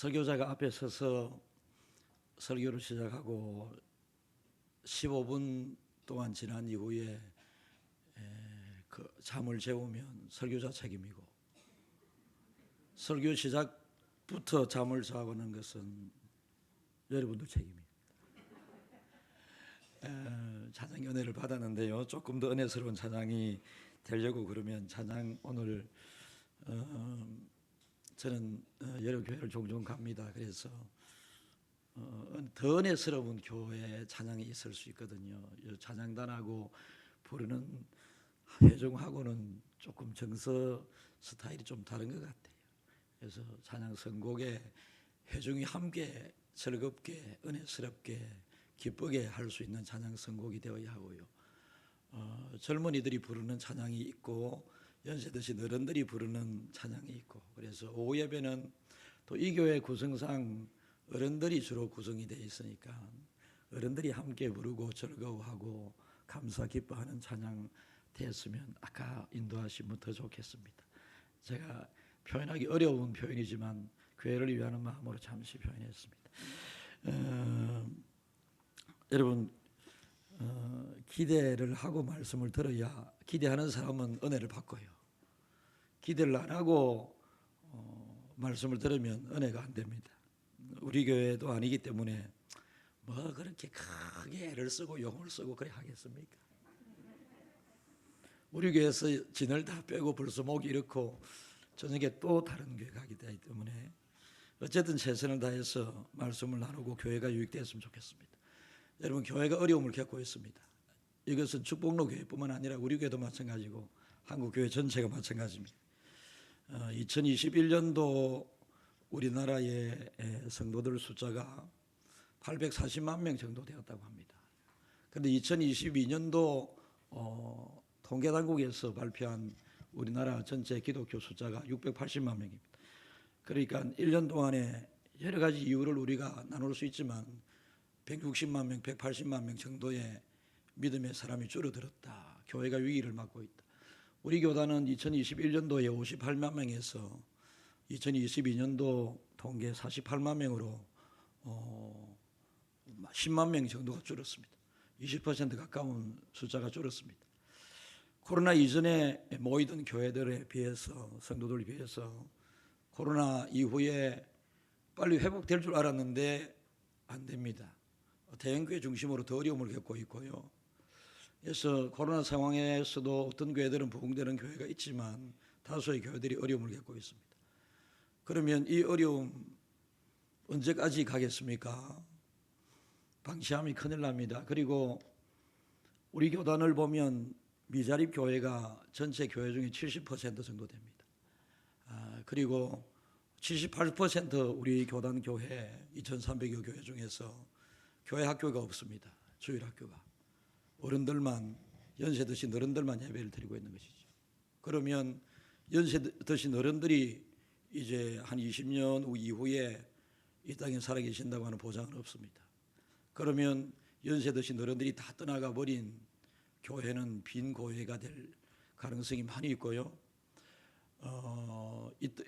설교자가 앞에 서서 설교를 시작하고 15분 동안 지난 이후에 그 잠을 재우면 설교자 책임이고, 설교 시작부터 잠을 자고는 것은 여러분들 책임이에요. 찬양의 은혜를 받았는데요, 조금 더 은혜스러운 찬양이 되려고 그러면 찬양 오늘 저는 여러 교회를 종종 갑니다. 그래서 더 은혜스러운 교회 찬양이 있을 수 있거든요. 찬양단하고 부르는 회중하고는 조금 정서 스타일이 좀 다른 것 같아요. 그래서 찬양 선곡에 회중이 함께 즐겁게 은혜스럽게 기쁘게 할 수 있는 찬양 선곡이 되어야 하고요. 젊은이들이 부르는 찬양이 있고 연세 드신 어른들이 부르는 찬양이 있고, 그래서 오후 예배는 또 이 교회 구성상 어른들이 주로 구성이 되어 있으니까 어른들이 함께 부르고 즐거워하고 감사 기뻐하는 찬양 되었으면 아까 인도하시면 더 좋겠습니다. 제가 표현하기 어려운 표현이지만 교회를 위하는 마음으로 잠시 표현했습니다. 여러분, 기대를 하고 말씀을 들어야, 기대하는 사람은 은혜를 받고요, 기대를 안 하고 말씀을 들으면 은혜가 안 됩니다. 우리 교회도 아니기 때문에 뭐 그렇게 크게 애를 쓰고 용을 쓰고 그래 하겠습니까? 우리 교회에서 진을 다 빼고 벌써 목이 이렇고 저녁에 또 다른 교회 가기 되기 때문에 어쨌든 최선을 다해서 말씀을 나누고 교회가 유익되었으면 좋겠습니다. 여러분, 교회가 어려움을 겪고 있습니다. 이것은 축복로 교회뿐만 아니라 우리 교회도 마찬가지고 한국 교회 전체가 마찬가지입니다. 2021년도 우리나라의 성도들 숫자가 840만 명 정도 되었다고 합니다. 그런데 2022년도 통계당국에서 발표한 우리나라 전체 기독교 숫자가 680만 명입니다. 그러니까 1년 동안에 여러 가지 이유를 우리가 나눌 수 있지만 160만 명, 180만 명 정도의 믿음의 사람이 줄어들었다. 교회가 위기를 맞고 있다. 우리 교단은 2021년도에 58만 명에서 2022년도 통계 48만 명으로 10만 명 정도가 줄었습니다. 20% 가까운 숫자가 줄었습니다. 코로나 이전에 모이던 교회들에 비해서, 성도들에 비해서 코로나 이후에 빨리 회복될 줄 알았는데 안 됩니다. 대형교회 중심으로 더 어려움을 겪고 있고요. 그래서 코로나 상황에서도 어떤 교회들은 부흥되는 교회가 있지만 다수의 교회들이 어려움을 겪고 있습니다. 그러면 이 어려움 언제까지 가겠습니까? 방치하면 큰일 납니다. 그리고 우리 교단을 보면 미자립 교회가 전체 교회 중에 70% 정도 됩니다. 그리고 78% 우리 교단 교회 2,300여 교회 중에서 교회 학교가 없습니다. 주일 학교가. 어른들만, 연세 드신 어른들만 예배를 드리고 있는 것이죠. 그러면 연세 드신 어른들이 이제 한 20년 이후에 이 땅에 살아계신다고 하는 보장은 없습니다. 그러면 연세 드신 어른들이 다 떠나가 버린 교회는 빈 교회가 될 가능성이 많이 있고요.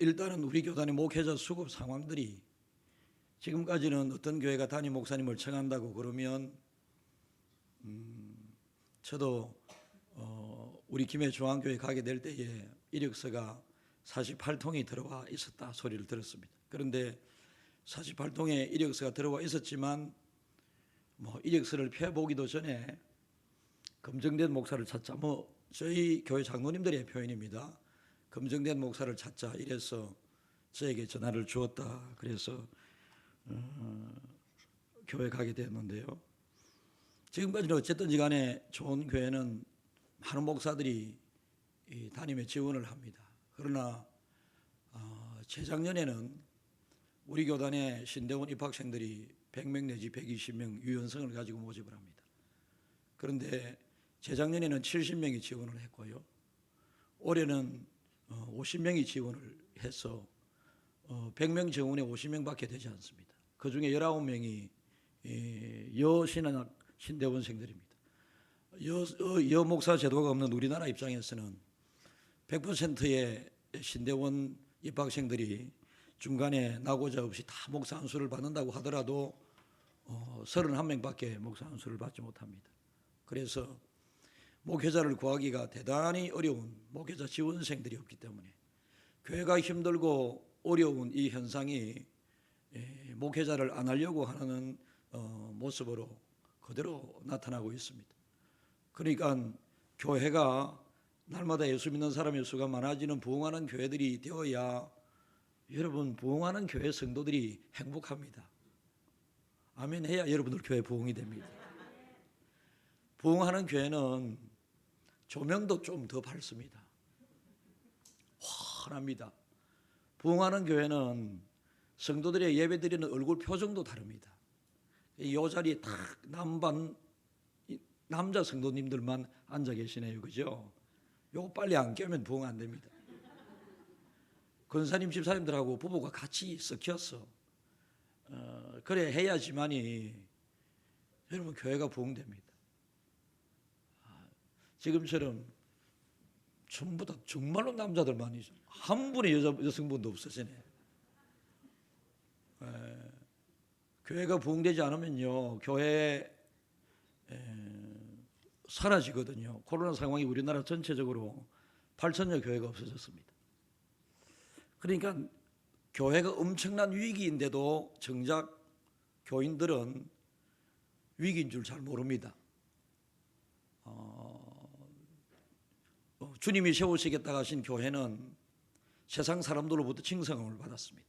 일단은 우리 교단의 목회자 수급 상황들이 지금까지는 어떤 교회가 담임 목사님을 청한다고 그러면 저도 우리 김해 중앙교회 가게 될 때에 이력서가 48통이 들어와 있었다 소리를 들었습니다. 그런데 48통의 이력서가 들어와 있었지만 이력서를 펴보기도 전에 검증된 목사를 찾자, 저희 교회 장로님들의 표현입니다. 검증된 목사를 찾자 이래서 저에게 전화를 주었다. 그래서 교회 가게 됐는데요. 지금까지는 어쨌든지 간에 좋은 교회는 많은 목사들이 담임에 지원을 합니다. 그러나 재작년에는 우리 교단의 신대원 입학생들이 100명 내지 120명 유연성을 가지고 모집을 합니다. 그런데 재작년에는 70명이 지원을 했고요. 올해는 50명이 지원을 해서 100명 정원에 50명밖에 되지 않습니다. 그중에 19명이 여신학 신대원생들입니다. 여 목사 제도가 없는 우리나라 입장에서는 100%의 신대원 입학생들이 중간에 나고자 없이 다 목사 안수를 받는다고 하더라도 31명밖에 목사 안수를 받지 못합니다. 그래서 목회자를 구하기가 대단히 어려운 목회자 지원생들이 없기 때문에 교회가 힘들고 어려운 이 현상이 목회자를 안 하려고 하는 모습으로 그대로 나타나고 있습니다. 그러니까 교회가 날마다 예수 믿는 사람의 수가 많아지는 부흥하는 교회들이 되어야 여러분 부흥하는 교회 성도들이 행복합니다. 아멘 해야 여러분들 교회 부흥이 됩니다. 부흥하는 교회는 조명도 좀 더 밝습니다. 환합니다. 부흥하는 교회는 성도들의 예배드리는 얼굴 표정도 다릅니다. 이 자리에 딱 남반 남자 성도님들만 앉아 계시네요. 그죠? 요거 빨리 안 깨면 부흥 안 됩니다. 권사님 집사님들하고 부부가 같이 섞여서 그래 해야지만이 여러분 교회가 부흥됩니다. 지금처럼 전부 다 정말로 남자들만이죠. 한 분의 여성분도 없으시네. 교회가 부흥되지 않으면요 교회 사라지거든요. 코로나 상황이 우리나라 전체적으로 8,000여 교회가 없어졌습니다. 그러니까 교회가 엄청난 위기인데도 정작 교인들은 위기인 줄 잘 모릅니다. 주님이 세우시겠다 하신 교회는 세상 사람들로부터 칭송을 받았습니다.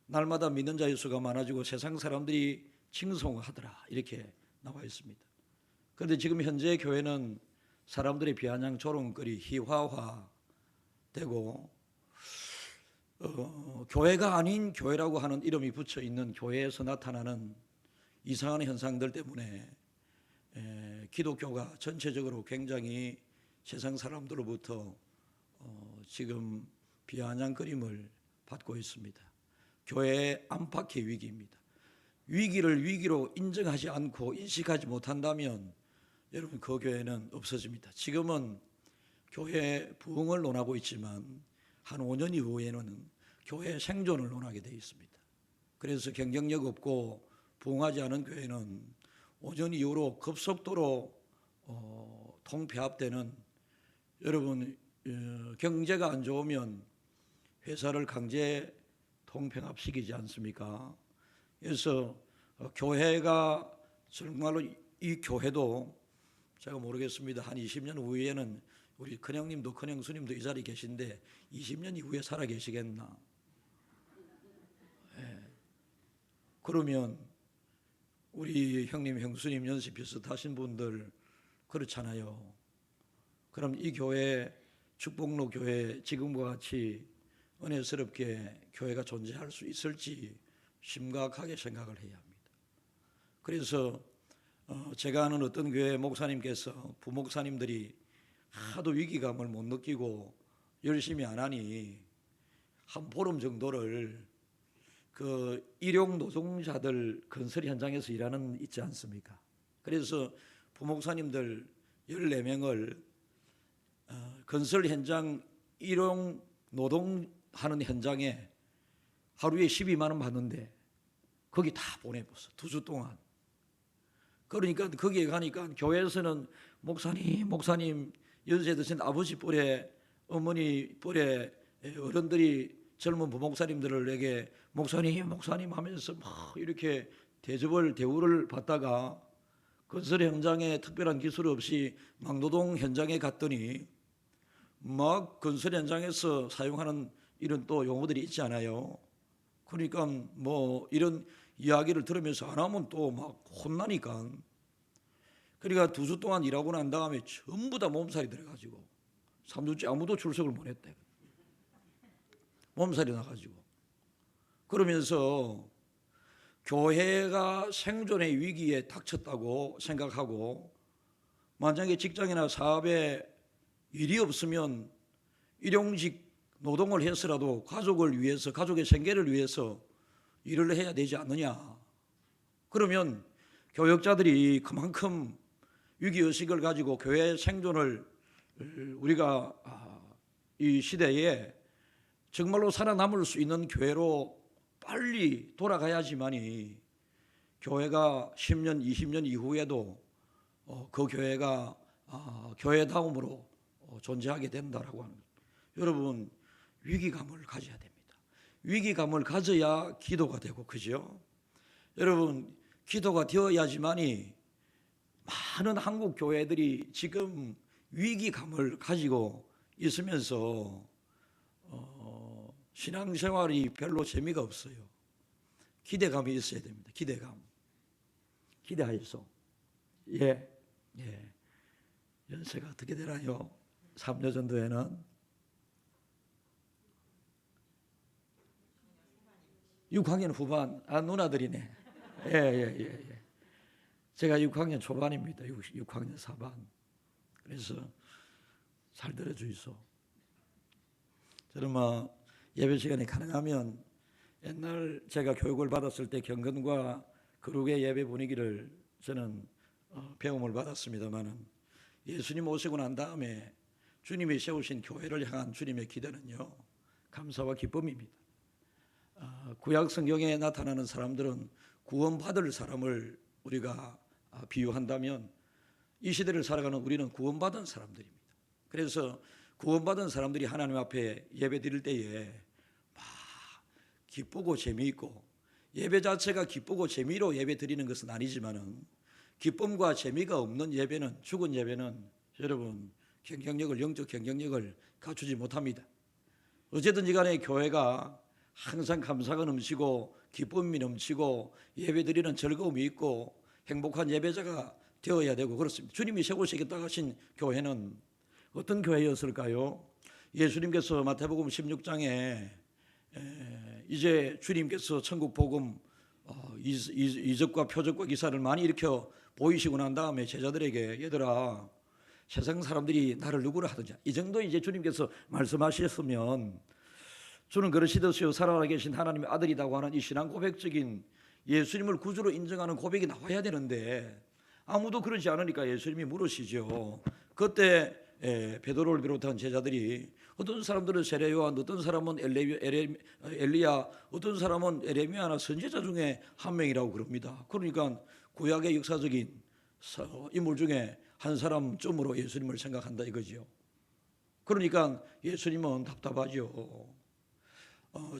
날마다 믿는 자의 수가 많아지고 세상 사람들이 칭송하더라 이렇게 나와 있습니다. 그런데 지금 현재 교회는 사람들의 비아냥 조롱거리 희화화되고 교회가 아닌 교회라고 하는 이름이 붙여 있는 교회에서 나타나는 이상한 현상들 때문에 기독교가 전체적으로 굉장히 세상 사람들로부터 지금 비아냥거림을 받고 있습니다. 교회의 안팎의 위기입니다. 위기를 위기로 인정하지 않고 인식하지 못한다면 여러분 그 교회는 없어집니다. 지금은 교회 부흥을 논하고 있지만 한 5년 이후에는 교회 생존을 논하게 되어 있습니다. 그래서 경쟁력 없고 부흥하지 않은 교회는 5년 이후로 급속도로 통폐합되는 여러분 경제가 안 좋으면 회사를 강제 통폐합시키지 않습니까? 그래서 교회가 정말로 이 교회도 제가 모르겠습니다. 한 20년 후에는 우리 큰형님도 큰형수님도 이 자리에 계신데 20년 이후에 살아 계시겠나? 그러면 우리 형님 형수님 연세 비슷하신 분들 그렇잖아요. 그럼 이 교회 축복로 교회 지금과 같이 은혜스럽게 교회가 존재할 수 있을지 심각하게 생각을 해야 합니다. 그래서 제가 아는 어떤 교회 목사님께서 부목사님들이 하도 위기감을 못 느끼고 열심히 안 하니 한 보름 정도를 그 일용 노동자들 건설 현장에서 일하는 있지 않습니까? 그래서 부목사님들 14명을 건설 현장 일용 노동하는 현장에 하루에 12만 원 받는데 거기 다 보내봤어. 2주 동안. 그러니까 거기에 가니까 교회에서는 목사님 연세 드신 아버지 뻘에 어머니 뻘에 어른들이 젊은 부목사님들에게 목사님 하면서 막 이렇게 대우를 받다가 건설 현장에 특별한 기술 없이 막노동 현장에 갔더니 막 건설 현장에서 사용하는 이런 또 용어들이 있지 않아요. 그러니까 뭐 이런 이야기를 들으면서 안 하면 또 막 혼나니까. 그러니까 2주 동안 일하고 난 다음에 전부 다 몸살이 들어가지고 3주째 아무도 출석을 못 했대. 몸살이 나가지고. 그러면서 교회가 생존의 위기에 닥쳤다고 생각하고 만약에 직장이나 사업에 일이 없으면 일용직 노동을 해서라도 가족을 위해서 가족의 생계를 위해서 일을 해야 되지 않느냐. 그러면 교역자들이 그만큼 위기의식을 가지고 교회 생존을 우리가 이 시대에 정말로 살아남을 수 있는 교회로 빨리 돌아가야지만이 교회가 10년, 20년 이후에도 그 교회가 교회다움으로 존재하게 된다라고 하는 거예요. 여러분, 위기감을 가져야 됩니다. 위기감을 가져야 기도가 되고, 그죠? 여러분, 기도가 되어야지만이 많은 한국 교회들이 지금 위기감을 가지고 있으면서 신앙생활이 별로 재미가 없어요. 기대감이 있어야 됩니다. 기대감. 기대하여서 예. 연세가 어떻게 되나요? 3년 전도에는 6학년 후반. 누나들이네. 예. 제가 6학년 초반입니다. 6학년 사반. 그래서 잘 들어주이소. 저는 예배 시간에 가능하면 옛날 제가 교육을 받았을 때 경건과 거룩의 예배 분위기를 저는 배움을 받았습니다만은 예수님 오시고 난 다음에 주님이 세우신 교회를 향한 주님의 기대는요, 감사와 기쁨입니다. 구약 성경에 나타나는 사람들은 구원받을 사람을 우리가 비유한다면 이 시대를 살아가는 우리는 구원받은 사람들입니다. 그래서 구원받은 사람들이 하나님 앞에 예배 드릴 때에 막 기쁘고 재미있고, 예배 자체가 기쁘고 재미로 예배 드리는 것은 아니지만은 기쁨과 재미가 없는 예배는, 죽은 예배는 여러분 영적 경쟁력을 갖추지 못합니다. 어쨌든지 간에 교회가 항상 감사가 넘치고 기쁨이 넘치고 예배 드리는 즐거움이 있고 행복한 예배자가 되어야 되고 그렇습니다. 주님이 세우시겠다고 하신 교회는 어떤 교회였을까요? 예수님께서 마태복음 16장에 이제 주님께서 천국 복음 이적과 표적과 기사를 많이 일으켜 보이시고 난 다음에 제자들에게, 얘들아, 세상 사람들이 나를 누구라 하느냐, 이 정도 이제 주님께서 말씀하셨으면 주는 그러시듯이요 살아계신 하나님의 아들이라고 하는 이 신앙 고백적인 예수님을 구주로 인정하는 고백이 나와야 되는데 아무도 그러지 않으니까 예수님이 물으시죠. 그때 베드로를 비롯한 제자들이, 어떤 사람들은 세례 요한, 어떤 사람은 엘리야, 어떤 사람은 에레미야나 선지자 중에 한 명이라고 그럽니다. 그러니까 구약의 역사적인 인물 중에 한 사람쯤으로 예수님을 생각한다 이거지요. 그러니까 예수님은 답답하죠.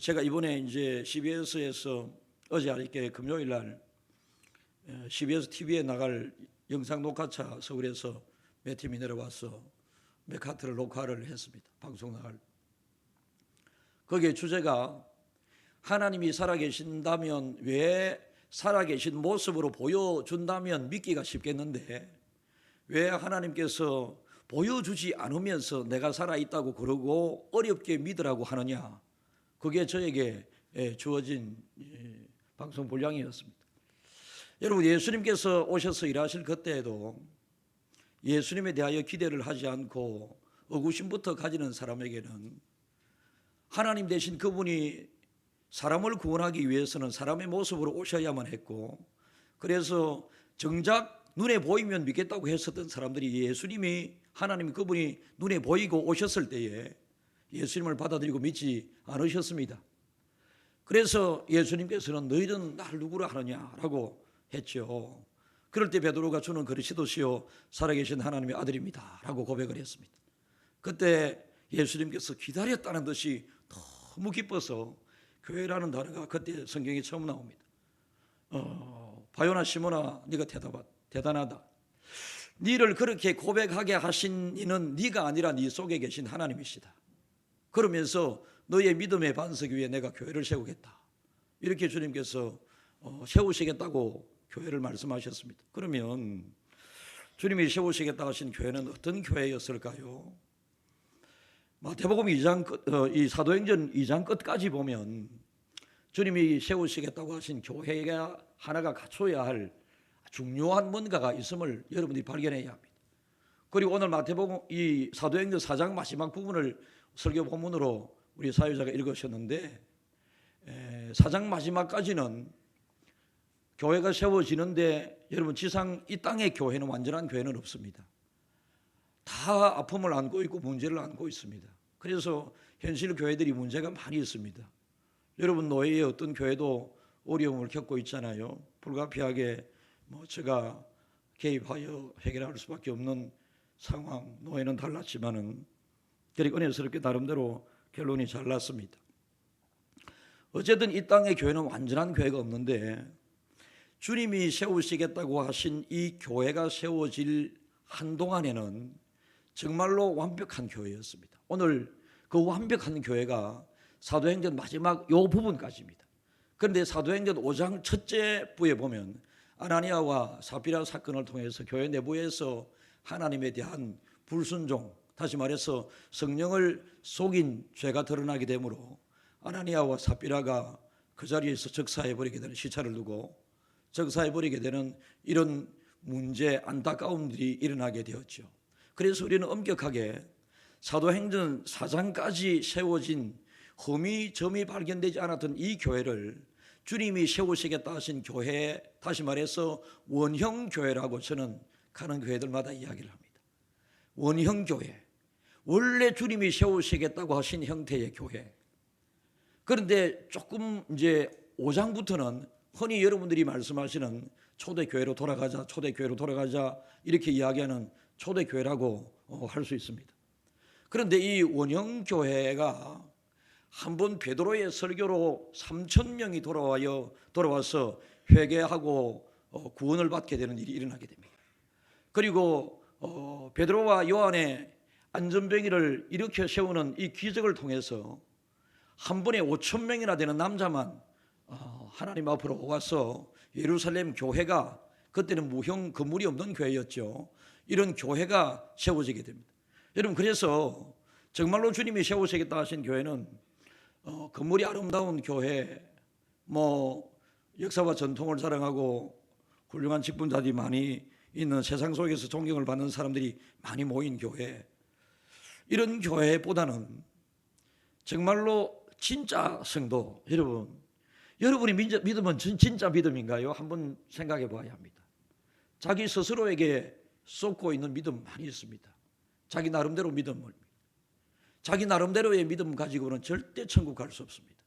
제가 이번에 이제 CBS에서 어제 아랫게 금요일 날 CBS TV에 나갈 영상 녹화차 서울에서 몇 팀이 내려와서 맥카트를 녹화를 했습니다. 방송 나갈. 거기에 주제가 하나님이 살아계신다면 왜 살아계신 모습으로 보여준다면 믿기가 쉽겠는데 왜 하나님께서 보여주지 않으면서 내가 살아있다고 그러고 어렵게 믿으라고 하느냐. 그게 저에게 주어진 방송 분량이었습니다. 여러분, 예수님께서 오셔서 일하실 그때에도 예수님에 대하여 기대를 하지 않고 의구심부터 가지는 사람에게는 하나님 대신 그분이 사람을 구원하기 위해서는 사람의 모습으로 오셔야만 했고, 그래서 정작 눈에 보이면 믿겠다고 했었던 사람들이 예수님이, 하나님 그분이 눈에 보이고 오셨을 때에 예수님을 받아들이고 믿지 않으셨습니다. 그래서 예수님께서는 너희는 나를 누구라 하느냐라고 했죠. 그럴 때 베드로가 주는 그리스도시요 살아계신 하나님의 아들입니다 라고 고백을 했습니다. 그때 예수님께서 기다렸다는 듯이 너무 기뻐서 교회라는 단어가 그때 성경에 처음 나옵니다. 바요나 시몬아, 네가 대단하다. 네를 그렇게 고백하게 하신 이는 네가 아니라 네 속에 계신 하나님이시다. 그러면서 너의 믿음의 반석 위에 내가 교회를 세우겠다. 이렇게 주님께서 세우시겠다고 교회를 말씀하셨습니다. 그러면 주님이 세우시겠다 하신 교회는 어떤 교회였을까요? 마태복음 2장 이 사도행전 2장 끝까지 보면 주님이 세우시겠다고 하신 교회가 하나가 갖춰야 할 중요한 뭔가가 있음을 여러분들이 발견해야 합니다. 그리고 오늘 마태복음 이 사도행전 4장 마지막 부분을 설교 본문으로 우리 사회자가 읽으셨는데 4장 마지막까지는 교회가 세워지는데 여러분 지상 이 땅의 교회는 완전한 교회는 없습니다. 다 아픔을 안고 있고 문제를 안고 있습니다. 그래서 현실 교회들이 문제가 많이 있습니다. 여러분 노예의 어떤 교회도 어려움을 겪고 있잖아요. 불가피하게 제가 개입하여 해결할 수밖에 없는 상황, 노예는 달랐지만은 그리고 은혜스럽게 나름대로 결론이 잘 났습니다. 어쨌든 이 땅의 교회는 완전한 교회가 없는데 주님이 세우시겠다고 하신 이 교회가 세워질 한동안에는 정말로 완벽한 교회였습니다. 오늘 그 완벽한 교회가 사도행전 마지막 요 부분까지입니다. 그런데 사도행전 5장 첫째 부에 보면 아나니아와 삽비라 사건을 통해서 교회 내부에서 하나님에 대한 불순종, 다시 말해서 성령을 속인 죄가 드러나게 되므로 아나니아와 삽비라가 그 자리에서 적사해버리게 되는, 시차를 두고 적사해버리게 되는 이런 문제, 안타까움들이 일어나게 되었죠. 그래서 우리는 엄격하게 사도행전 4장까지 세워진 흠이 점이 발견되지 않았던 이 교회를 주님이 세우시겠다 하신 교회, 다시 말해서 원형교회라고 저는 가는 교회들마다 이야기를 합니다. 원형교회, 원래 주님이 세우시겠다고 하신 형태의 교회. 그런데 조금 이제 5장부터는 흔히 여러분들이 말씀하시는 초대교회로 돌아가자, 초대교회로 돌아가자 이렇게 이야기하는 초대교회라고 할 수 있습니다. 그런데 이 원형교회가 한번 베드로의 설교로 3,000명이 돌아와서 회개하고 구원을 받게 되는 일이 일어나게 됩니다. 그리고 베드로와 요한의 안전병이를 일으켜 세우는 이 기적을 통해서 한 번에 5,000명이나 되는 남자만 하나님 앞으로 와서 예루살렘 교회가, 그때는 무형 건물이 없는 교회였죠. 이런 교회가 세워지게 됩니다. 여러분, 그래서 정말로 주님이 세우시겠다 하신 교회는 건물이 아름다운 교회, 역사와 전통을 자랑하고 훌륭한 직분자들이 많이 있는, 세상 속에서 존경을 받는 사람들이 많이 모인 교회, 이런 교회보다는 정말로 진짜 성도, 여러분이 믿음은 진짜 믿음인가요? 한번 생각해 봐야 합니다. 자기 스스로에게 쏟고 있는 믿음 많이 있습니다. 자기 나름대로 믿음을, 자기 나름대로의 믿음 가지고는 절대 천국 갈 수 없습니다.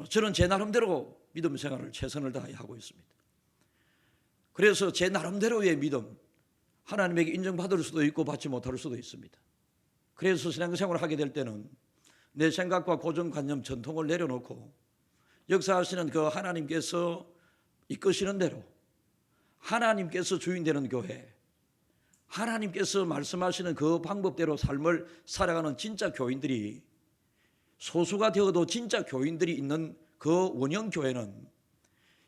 저는 제 나름대로 믿음 생활을 최선을 다해 하고 있습니다. 그래서 제 나름대로의 믿음, 하나님에게 인정받을 수도 있고 받지 못할 수도 있습니다. 그래서 신앙생활을 하게 될 때는 내 생각과 고정관념, 전통을 내려놓고 역사하시는 그 하나님께서 이끄시는 대로, 하나님께서 주인되는 교회, 하나님께서 말씀하시는 그 방법대로 삶을 살아가는 진짜 교인들이, 소수가 되어도 진짜 교인들이 있는 그 원형교회는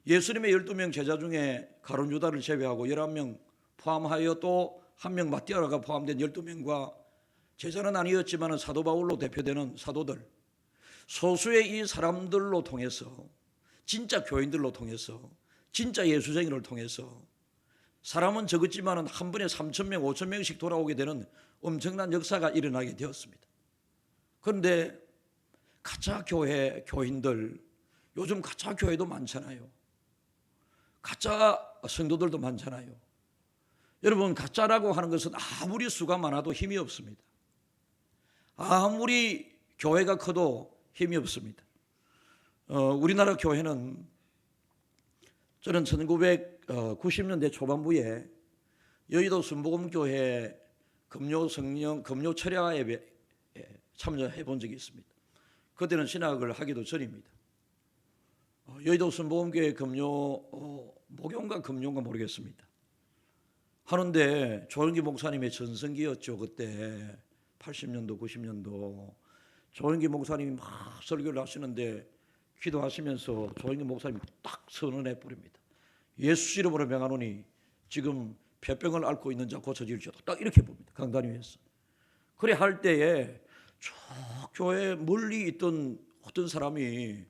예수님의 12명 제자 중에 가룟 유다를 제외하고 11명 포함하여 또 한 명 마띠아라가 포함된 12명과 제자는 아니었지만 사도 바울로 대표되는 사도들, 소수의 이 사람들로 통해서, 진짜 교인들로 통해서, 진짜 예수쟁이를 통해서 사람은 적었지만 한 번에 3,000명, 5,000명씩 돌아오게 되는 엄청난 역사가 일어나게 되었습니다. 그런데 가짜 교회, 교인들, 요즘 가짜 교회도 많잖아요. 가짜 성도들도 많잖아요. 여러분, 가짜라고 하는 것은 아무리 수가 많아도 힘이 없습니다. 아무리 교회가 커도 힘이 없습니다. 우리나라 교회는, 저는 1990년대 초반부에 여의도 순복음교회 금요 철야에 참여해 본 적이 있습니다. 그때는 신학을 하기도 전입니다. 여의도 순복음교회 목요인가 금요인가 모르겠습니다. 하는데 조영기 목사님의 전성기였죠. 그때 80년도 90년도 조영기 목사님이 막 설교를 하시는데 기도하시면서 조영기 목사님이 딱 선언해 버립니다. 예수 이름으로 명하노니 지금 폐병을 앓고 있는 자 고쳐질지어다. 딱 이렇게 봅니다. 강단 위에서. 그래 할 때에 저 교회 멀리 있던 어떤 사람이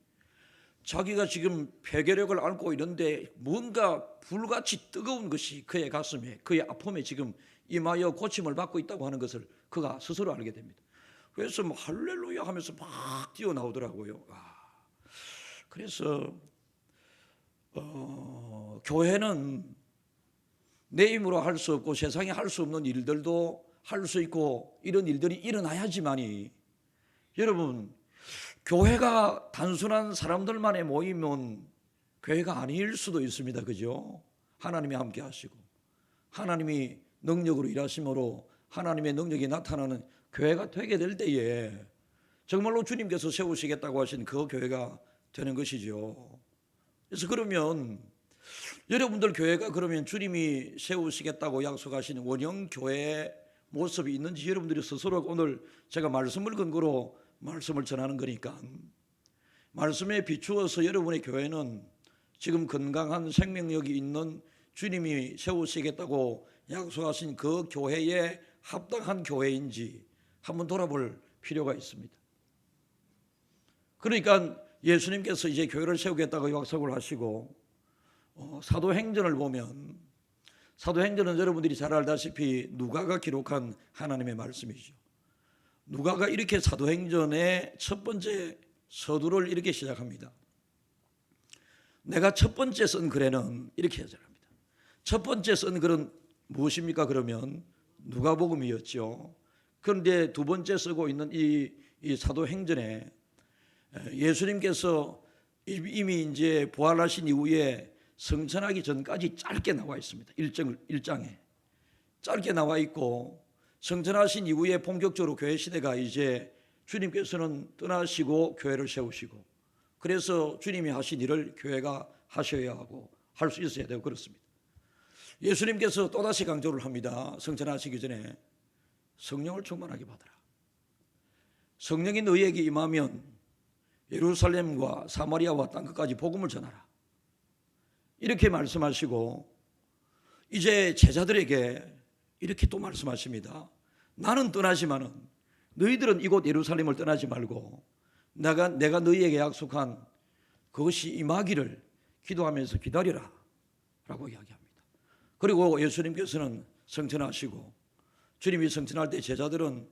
자기가 지금 폐결핵을 앓고 있는데 뭔가 불같이 뜨거운 것이 그의 가슴에, 그의 아픔에 지금 임하여 고침을 받고 있다고 하는 것을 그가 스스로 알게 됩니다. 그래서 할렐루야 하면서 막 뛰어나오더라고요. 그래서 교회는 내 힘으로 할 수 없고 세상에 할 수 없는 일들도 할 수 있고 이런 일들이 일어나야지만이 여러분, 교회가 단순한 사람들만의 모임은 교회가 아닐 수도 있습니다. 그죠? 하나님이 함께 하시고 하나님이 능력으로 일하심으로 하나님의 능력이 나타나는 교회가 되게 될 때에 정말로 주님께서 세우시겠다고 하신 그 교회가 되는 것이죠. 그래서 그러면 여러분들 교회가 그러면 주님이 세우시겠다고 약속하신 원형 교회의 모습이 있는지 여러분들이 스스로 오늘 제가 말씀을 근거로 말씀을 전하는 거니까 말씀에 비추어서 여러분의 교회는 지금 건강한 생명력이 있는 주님이 세우시겠다고 약속하신 그 교회에 합당한 교회인지 한번 돌아볼 필요가 있습니다. 그러니까 예수님께서 이제 교회를 세우겠다고 약속을 하시고 사도행전을 보면 사도행전은 여러분들이 잘 알다시피 누가가 기록한 하나님의 말씀이죠. 누가가 이렇게 사도행전의 첫 번째 서두를 이렇게 시작합니다. 내가 첫 번째 쓴 글에는 이렇게 시작합니다. 첫 번째 쓴 글은 무엇입니까? 그러면 누가복음이었죠. 그런데 두 번째 쓰고 있는 이 사도행전에 예수님께서 이미 이제 부활하신 이후에 성천하기 전까지 짧게 나와 있습니다. 1장에 짧게 나와 있고 성천하신 이후에 본격적으로 교회 시대가 이제 주님께서는 떠나시고 교회를 세우시고 그래서 주님이 하신 일을 교회가 하셔야 하고 할 수 있어야 되고 그렇습니다. 예수님께서 또다시 강조를 합니다. 성천하시기 전에 성령을 충만하게 받아라. 성령이 너희에게 임하면 예루살렘과 사마리아와 땅끝까지 복음을 전하라. 이렇게 말씀하시고 이제 제자들에게 이렇게 또 말씀하십니다. 나는 떠나지만은 너희들은 이곳 예루살렘을 떠나지 말고 내가 너희에게 약속한 그것이 임하기를 기도하면서 기다리라 라고 이야기합니다. 그리고 예수님께서는 성천하시고 주님이 성천할 때 제자들은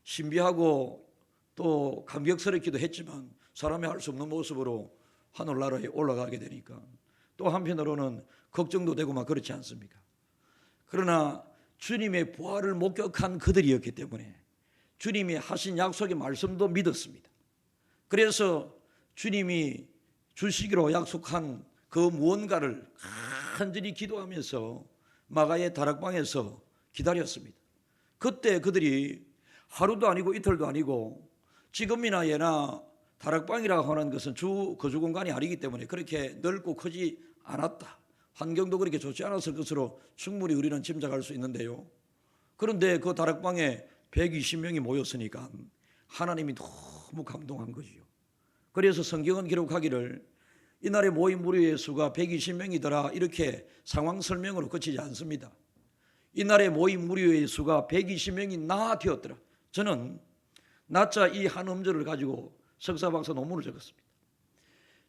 신비하고 또 감격스럽기도 했지만 사람이 할 수 없는 모습으로 하늘나라에 올라가게 되니까 또 한편으로는 걱정도 되고 막 그렇지 않습니까? 그러나 주님의 부활을 목격한 그들이었기 때문에 주님이 하신 약속의 말씀도 믿었습니다. 그래서 주님이 주시기로 약속한 그 무언가를 간절히 기도하면서 마가의 다락방에서 기다렸습니다. 그때 그들이 하루도 아니고 이틀도 아니고 지금이나 예나 다락방이라고 하는 것은 주 거주 공간이 아니기 때문에 그렇게 넓고 크지 않았다. 환경도 그렇게 좋지 않았을 것으로 충분히 우리는 짐작할 수 있는데요. 그런데 그 다락방에 120명이 모였으니까 하나님이 너무 감동한 거지요. 그래서 성경은 기록하기를 이날의 모인 무리의 수가 120명이더라 이렇게 상황 설명으로 그치지 않습니다. 이날의 모인 무리의 수가 120명이 나 되었더라. 저는 나자 이 한 음절을 가지고 석사 박사 논문을 적었습니다.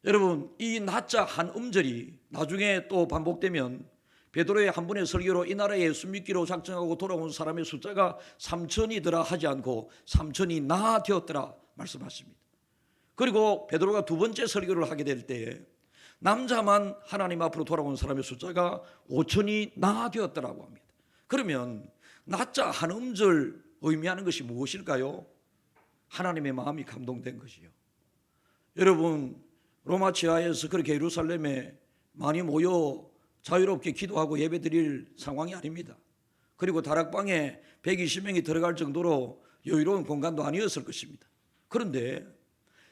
여러분 이 나자 한 음절이 나중에 또 반복되면 베드로의 한 분의 설교로 이 나라에 예수 믿기로 작정하고 돌아온 사람의 숫자가 3천이더라 하지 않고 3천이 나 되었더라 말씀하십니다. 그리고 베드로가 두 번째 설교를 하게 될 때에 남자만 하나님 앞으로 돌아온 사람의 숫자가 5천이 나 되었더라고 합니다. 그러면 나자 한 음절 의미하는 것이 무엇일까요? 하나님의 마음이 감동된 것이요. 여러분 로마 지하에서 그렇게 예루살렘에 많이 모여 자유롭게 기도하고 예배드릴 상황이 아닙니다. 그리고 다락방에 120명이 들어갈 정도로 여유로운 공간도 아니었을 것입니다. 그런데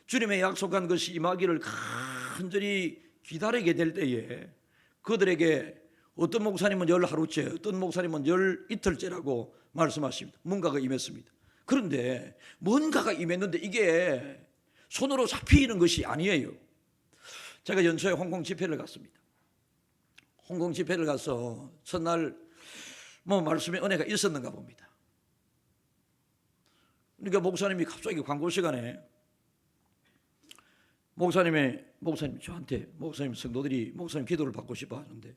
주님의 약속한 것이 임하기를 간절히 기다리게 될 때에 그들에게 어떤 목사님은 열 하루째, 어떤 목사님은 열 이틀째라고 말씀하십니다. 뭔가가 임했습니다. 그런데 뭔가가 임했는데 이게 손으로 잡히는 것이 아니에요. 제가 연초에 홍콩 집회를 갔습니다. 홍콩 집회를 가서 첫날 말씀의 은혜가 있었는가 봅니다. 그러니까 목사님이 갑자기 광고 시간에 목사님 저한테 목사님 성도들이 목사님 기도를 받고 싶어 하는데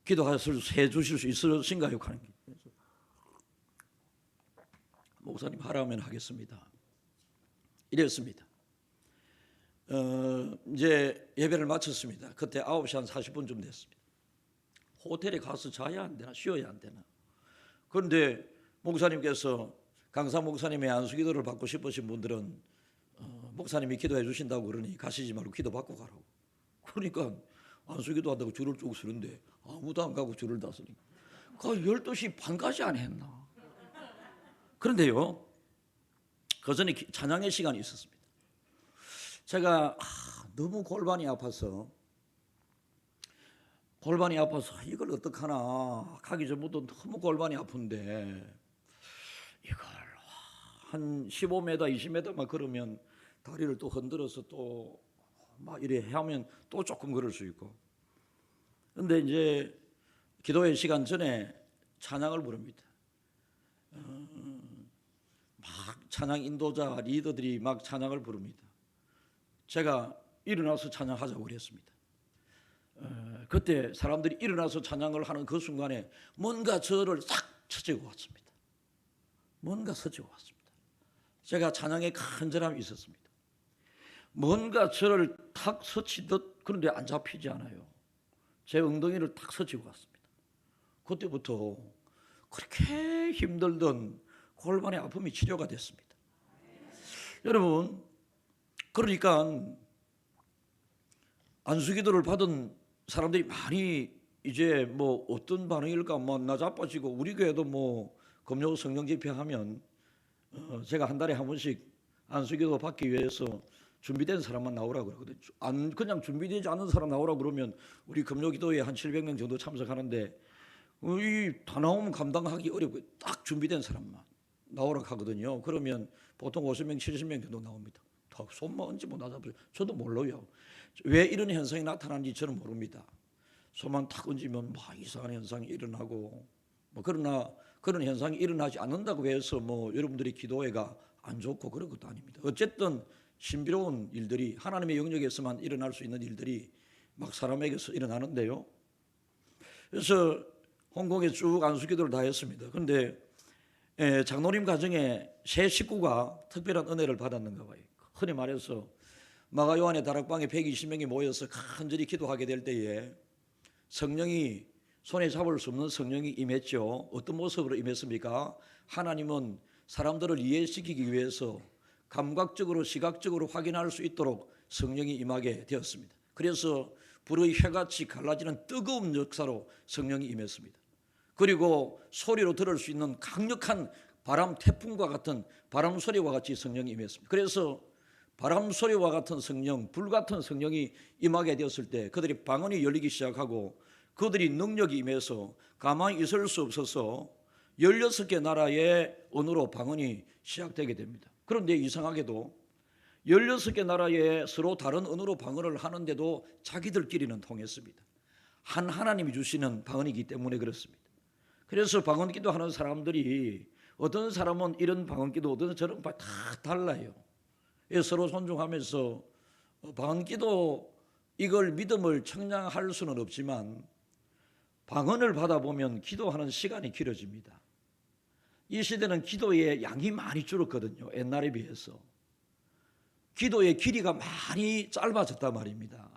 기도해 주실 수 있으신가요? 하는 게 목사님 하라면 하겠습니다. 이랬습니다. 이제 예배를 마쳤습니다. 그때 9시 한 40분쯤 됐습니다. 호텔에 가서 자야 안 되나 쉬어야 안 되나. 그런데 목사님께서 강사 목사님의 안수기도를 받고 싶으신 분들은 목사님이 기도해 주신다고 그러니 가시지 말고 기도 받고 가라고. 그러니까 안수기도 한다고 줄을 쭉 서는데 아무도 안 가고 줄을 다 서니까 그 12시 반까지 안 했나. 그런데요, 그 전에 찬양의 시간이 있었습니다. 제가 너무 골반이 아파서 이걸 어떡하나 가기 전부터 너무 골반이 아픈데 이걸 한 15m 20m만 걸으면 다리를 또 흔들어서 또 막 이래 하면 또 조금 걸을 수 있고. 근데 이제 기도의 시간 전에 찬양을 부릅니다. 막 찬양 인도자 리더들이 막 찬양을 부릅니다. 제가 일어나서 찬양하자고 그랬습니다. 그때 사람들이 일어나서 찬양을 하는 그 순간에 뭔가 저를 싹 쳐지고 왔습니다. 뭔가 서지고 왔습니다. 제가 찬양에 간절함이 있었습니다. 뭔가 저를 탁 서치듯, 그런데 안 잡히지 않아요. 제 엉덩이를 탁 서치고 왔습니다. 그때부터 그렇게 힘들던 골반의 아픔이 치료가 됐습니다. 여러분, 그러니까 안수기도를 받은 사람들이 많이 이제 뭐 어떤 반응일까, 뭐 나 자빠지고, 우리 교회도 뭐 금요 성령 집회하면 제가 한 달에 한 번씩 안수기도 받기 위해서 준비된 사람만 나오라고 그러거든요. 그냥 준비되지 않은 사람 나오라고 그러면 우리 금요기도에 한 700명 정도 참석하는데 이 다 나오면 감당하기 어렵고 딱 준비된 사람만 나오라고 하거든요. 그러면 보통 50명 70명 정도 나옵니다. 다 손만 얹으면 나잡아요. 저도 몰라요. 왜 이런 현상이 나타나는지 저는 모릅니다. 손만 탁 얹으면 막 이상한 현상이 일어나고, 뭐 그러나 그런 현상이 일어나지 않는다고 해서 뭐 여러분들이 기도회가 안 좋고 그런 것도 아닙니다. 어쨌든 신비로운 일들이 하나님의 영역에서만 일어날 수 있는 일들이 막 사람에게서 일어나는데요. 그래서 홍콩에 쭉 안수기도를 다 했습니다. 그런데 장로님 가정에 새 식구가 특별한 은혜를 받았는가 봐요. 흔히 말해서 마가요한의 다락방에 120명이 모여서 간절히 기도하게 될 때에 성령이, 손에 잡을 수 없는 성령이 임했죠. 어떤 모습으로 임했습니까? 하나님은 사람들을 이해시키기 위해서 감각적으로 시각적으로 확인할 수 있도록 성령이 임하게 되었습니다. 그래서 불의 혀같이 갈라지는 뜨거운 역사로 성령이 임했습니다. 그리고 소리로 들을 수 있는 강력한 바람 태풍과 같은 바람 소리와 같이 성령이 임했습니다. 그래서 바람 소리와 같은 성령, 불 같은 성령이 임하게 되었을 때 그들이 방언이 열리기 시작하고 그들이 능력이 임해서 가만히 있을 수 없어서 16개 나라의 언어로 방언이 시작되게 됩니다. 그런데 이상하게도 16개 나라에 서로 다른 언어로 방언을 하는데도 자기들끼리는 통했습니다. 한 하나님이 주시는 방언이기 때문에 그렇습니다. 그래서 방언 기도하는 사람들이 어떤 사람은 이런 방언 기도, 어떤 저런 다 달라요. 서로 존중하면서 방언 기도, 이걸 믿음을 청량할 수는 없지만 방언을 받아보면 기도하는 시간이 길어집니다. 이 시대는 기도의 양이 많이 줄었거든요. 옛날에 비해서. 기도의 길이가 많이 짧아졌단 말입니다.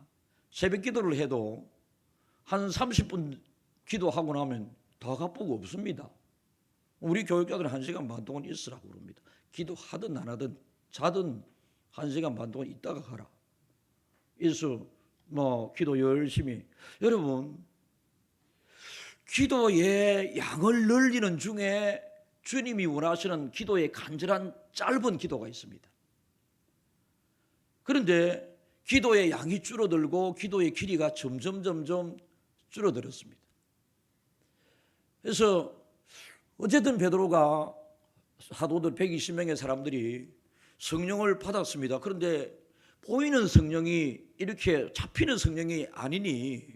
새벽 기도를 해도 한 30분 기도하고 나면 더 가쁘고 없습니다. 우리 교육자들은 1시간 반 동안 있으라고 그럽니다. 기도하든 안 하든 자든 1시간 반 동안 있다가 가라. 그래서 뭐 기도 열심히. 여러분, 기도의 양을 늘리는 중에 주님이 원하시는 기도의 간절한 짧은 기도가 있습니다. 그런데 기도의 양이 줄어들고 기도의 길이가 점점 줄어들었습니다. 그래서 어쨌든 베드로가 사도들 120명의 사람들이 성령을 받았습니다. 그런데 보이는 성령이, 이렇게 잡히는 성령이 아니니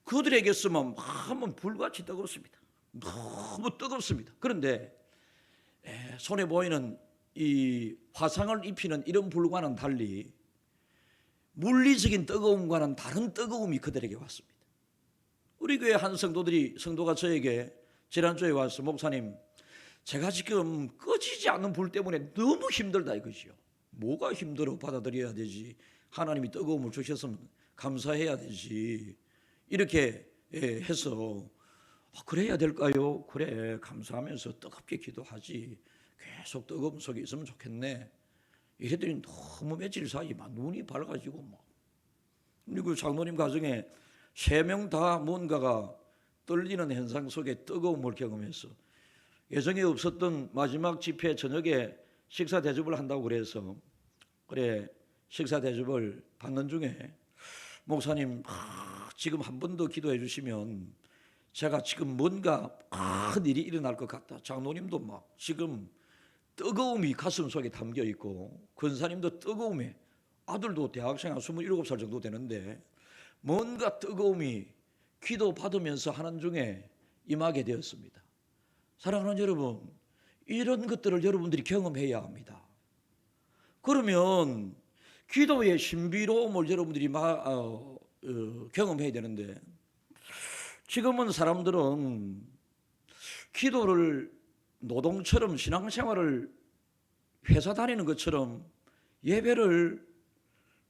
그들에게서만 한번 불같이 뜨겁습니다. 너무 뜨겁습니다. 그런데 손에 보이는 이 화상을 입히는 이런 불과는 달리 물리적인 뜨거움과는 다른 뜨거움이 그들에게 왔습니다. 우리 교회 한 성도가 저에게 지난주에 와서, 목사님, 제가 지금 꺼지지 않는 불 때문에 너무 힘들다 이것이요. 뭐가 힘들어? 받아들여야 되지. 하나님이 뜨거움을 주셨으면 감사해야 되지. 이렇게 해서 그래야 될까요? 그래, 감사하면서 뜨겁게 기도하지. 계속 뜨거움 속에 있으면 좋겠네. 이랬더니 너무 며칠 사이 막 눈이 밝아지고 막. 그리고 장로님 가정에 3명 다 뭔가가 떨리는 현상 속에 뜨거움을 경험해서 예정에 없었던 마지막 집회 저녁에 식사 대접을 한다고 그래서 그래 식사 대접을 받는 중에 목사님 지금 한 번 더 기도해 주시면 제가 지금 뭔가 큰 일이 일어날 것 같다. 장로님도 막 지금 뜨거움이 가슴 속에 담겨 있고 권사님도 뜨거움에 아들도 대학생 한 27살 정도 되는데 뭔가 뜨거움이 기도 받으면서 하는 중에 임하게 되었습니다. 사랑하는 여러분, 이런 것들을 여러분들이 경험해야 합니다. 그러면 기도의 신비로움을 여러분들이 경험해야 되는데 지금은 사람들은 기도를 노동처럼 신앙생활을 회사 다니는 것처럼 예배를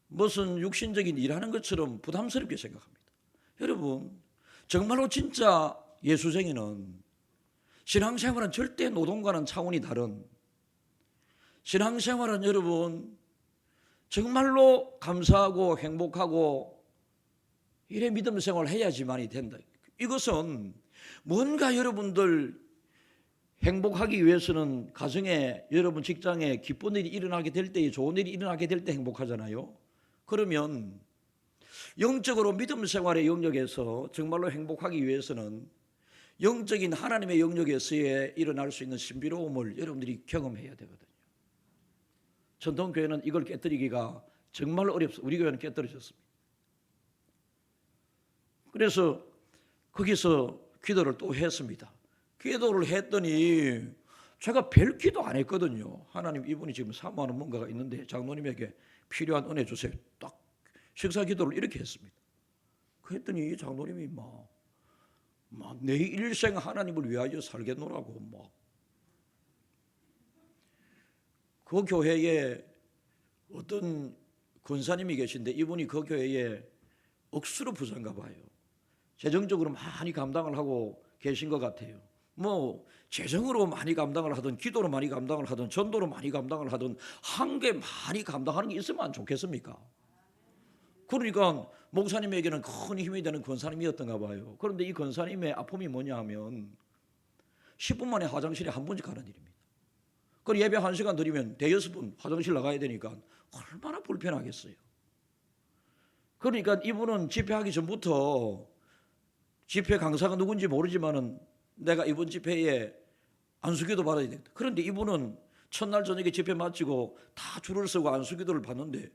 무슨 육신적인 일하는 것처럼 부담스럽게 생각합니다. 여러분 정말로 진짜 예수쟁이는 신앙생활은 절대 노동과는 차원이 다른 신앙생활은 여러분 정말로 감사하고 행복하고 이래 믿음 생활을 해야지만이 된다. 이것은 뭔가 여러분들 행복하기 위해서는 가정에 여러분 직장에 기쁜 일이 일어나게 될 때 좋은 일이 일어나게 될 때 행복하잖아요. 그러면 영적으로 믿음 생활의 영역에서 정말로 행복하기 위해서는 영적인 하나님의 영역에서의 일어날 수 있는 신비로움을 여러분들이 경험해야 되거든요. 전통교회는 이걸 깨뜨리기가 정말 어렵습니다. 우리 교회는 깨뜨려졌습니다. 그래서 거기서 기도를 또 했습니다. 기도를 했더니 제가 별 기도 안 했거든요. 하나님 이분이 지금 사모하는 뭔가가 있는데 장로님에게 필요한 은혜 주세요. 딱 식사 기도를 이렇게 했습니다. 그랬더니 장로님이 막 내 일생 하나님을 위하여 살겠노라고 막 그 교회에 어떤 권사님이 계신데 이분이 그 교회에 억수로 부자인가 봐요. 재정적으로 많이 감당을 하고 계신 것 같아요. 뭐 재정으로 많이 감당을 하든 기도로 많이 감당을 하든 전도로 많이 감당을 하든 한 개 많이 감당하는 게 있으면 안 좋겠습니까? 그러니까 목사님에게는 큰 힘이 되는 권사님이었던가 봐요. 그런데 이 권사님의 아픔이 뭐냐 하면 10분 만에 화장실에 한 번씩 가는 일입니다. 그럼 예배 1시간 드리면 대여섯 분 화장실 나가야 되니까 얼마나 불편하겠어요. 그러니까 이분은 집회하기 전부터 집회 강사가 누군지 모르지만은 내가 이번 집회에 안수기도 받아야 된다. 그런데 이분은 첫날 저녁에 집회 마치고 다 줄을 서고 안수기도를 받는데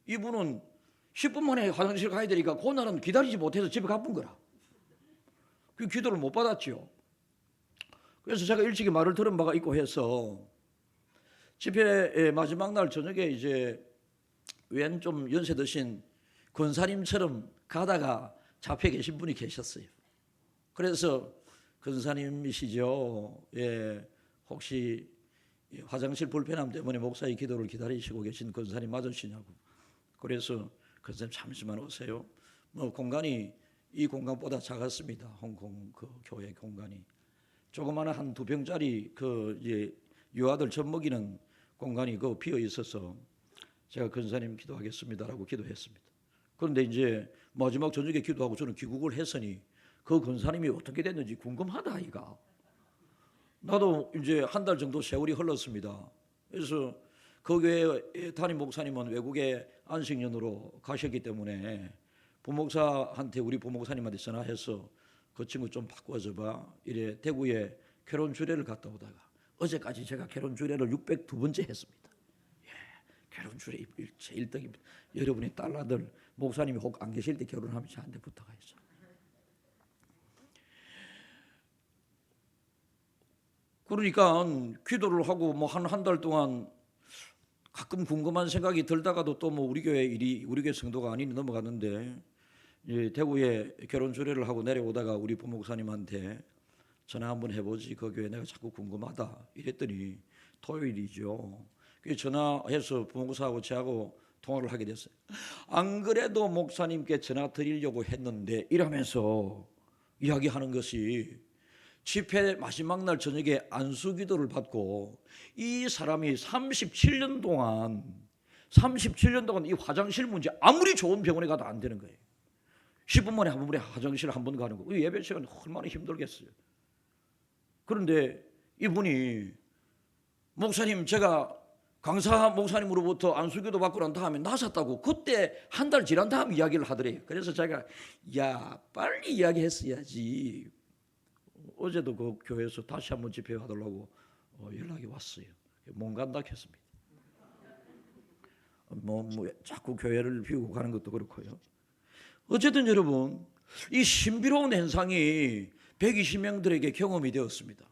이분은 10분 만에 화장실 가야 되니까 그날은 기다리지 못해서 집에 가본 거라. 그 기도를 못 받았지요. 그래서 제가 일찍이 말을 들은 바가 있고 해서 집회의 마지막 날 저녁에 이제 웬 좀 연세 드신 권사님처럼 가다가 잡혀 계신 분이 계셨어요. 그래서 권사님이시죠. 예, 혹시 화장실 불편함 때문에 목사의 기도를 기다리시고 계신 권사님 맞으시냐고. 그래서 권사님 잠시만 오세요. 뭐 공간이 이 공간보다 작았습니다. 홍콩 그 교회 공간이 조그마한 한 2평짜리 그 이제 유아들 젖 먹이는 공간이 그 비어 있어서 제가 권사님 기도하겠습니다라고 기도했습니다. 그런데 이제 마지막 저녁에 기도하고 저는 귀국을 했으니 그 권사님이 어떻게 됐는지 궁금하다 아이가. 나도 이제 한 달 정도 세월이 흘렀습니다. 그래서 그 교회 담임 목사님은 외국에 안식년으로 가셨기 때문에 부목사한테 우리 부목사님한테 전화해서 그 친구 좀 바꿔줘봐. 이래 대구에 결혼 주례를 갔다 오다가 어제까지 제가 결혼 주례를 602번째 했습니다. 예, 결혼 주례 일체 1등입니다. 여러분의 딸아들 목사님이 혹 안 계실 때 결혼하면 저한테 부탁하죠. 그러니까 기도를 하고 뭐 한 달 동안 가끔 궁금한 생각이 들다가도 또 뭐 우리 교회 일이 우리 교회 성도가 아니니 넘어갔는데 대구에 결혼 주례를 하고 내려오다가 우리 부목사님한테 전화 한번 해보지 그 교회 내가 자꾸 궁금하다 이랬더니 토요일이죠. 그래서 전화해서 부목사하고 저하고 통화를 하게 됐어요. 안 그래도 목사님께 전화 드리려고 했는데 이러면서 이야기하는 것이 집회 마지막 날 저녁에 안수기도를 받고 이 사람이 37년 동안 이 화장실 문제 아무리 좋은 병원에 가도 안 되는 거예요. 10분 만에 한 번에 화장실 한 번 가는 거. 예배 시간 얼마나 힘들겠어요. 그런데 이분이 목사님 제가 강사 목사님으로부터 안수기도 받고 난 다음에 나섰다고 그때 한 달 지난 다음 이야기를 하더래요. 그래서 제가 야 빨리 이야기했어야지. 어제도 그 교회에서 다시 한번 집회하달라고 연락이 왔어요. 못 간다 했습니다. 뭐 자꾸 교회를 비우고 가는 것도 그렇고요. 어쨌든 여러분 이 신비로운 현상이 120명들에게 경험이 되었습니다.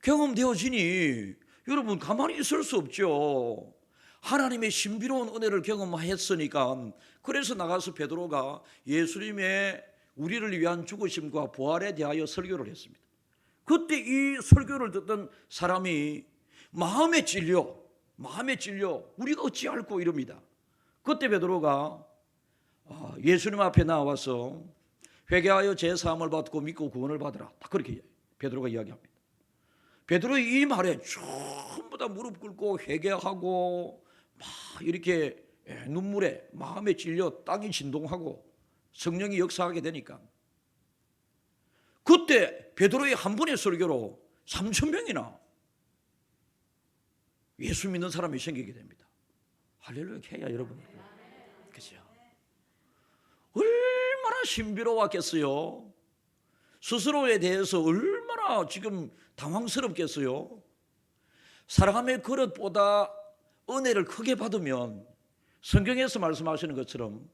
경험되어지니 여러분 가만히 있을 수 없죠. 하나님의 신비로운 은혜를 경험했으니까 그래서 나가서 베드로가 예수님의 우리를 위한 죽으심과 부활에 대하여 설교를 했습니다. 그때 이 설교를 듣던 사람이 마음에 찔려 우리가 어찌할꼬 이럽니다. 그때 베드로가 예수님 앞에 나와서 회개하여 제사함을 받고 믿고 구원을 받으라. 딱 그렇게 베드로가 이야기합니다. 베드로의 이 말에 전부 다 무릎 꿇고 회개하고 막 이렇게 눈물에 마음에 찔려 땅이 진동하고 성령이 역사하게 되니까 그때 베드로의 한 번의 설교로 3,000명이나 예수 믿는 사람이 생기게 됩니다. 할렐루야 해야 여러분. 그죠? 얼마나 신비로웠겠어요. 스스로에 대해서 얼마나 지금 당황스럽겠어요. 사랑함의 그릇보다 은혜를 크게 받으면 성경에서 말씀하시는 것처럼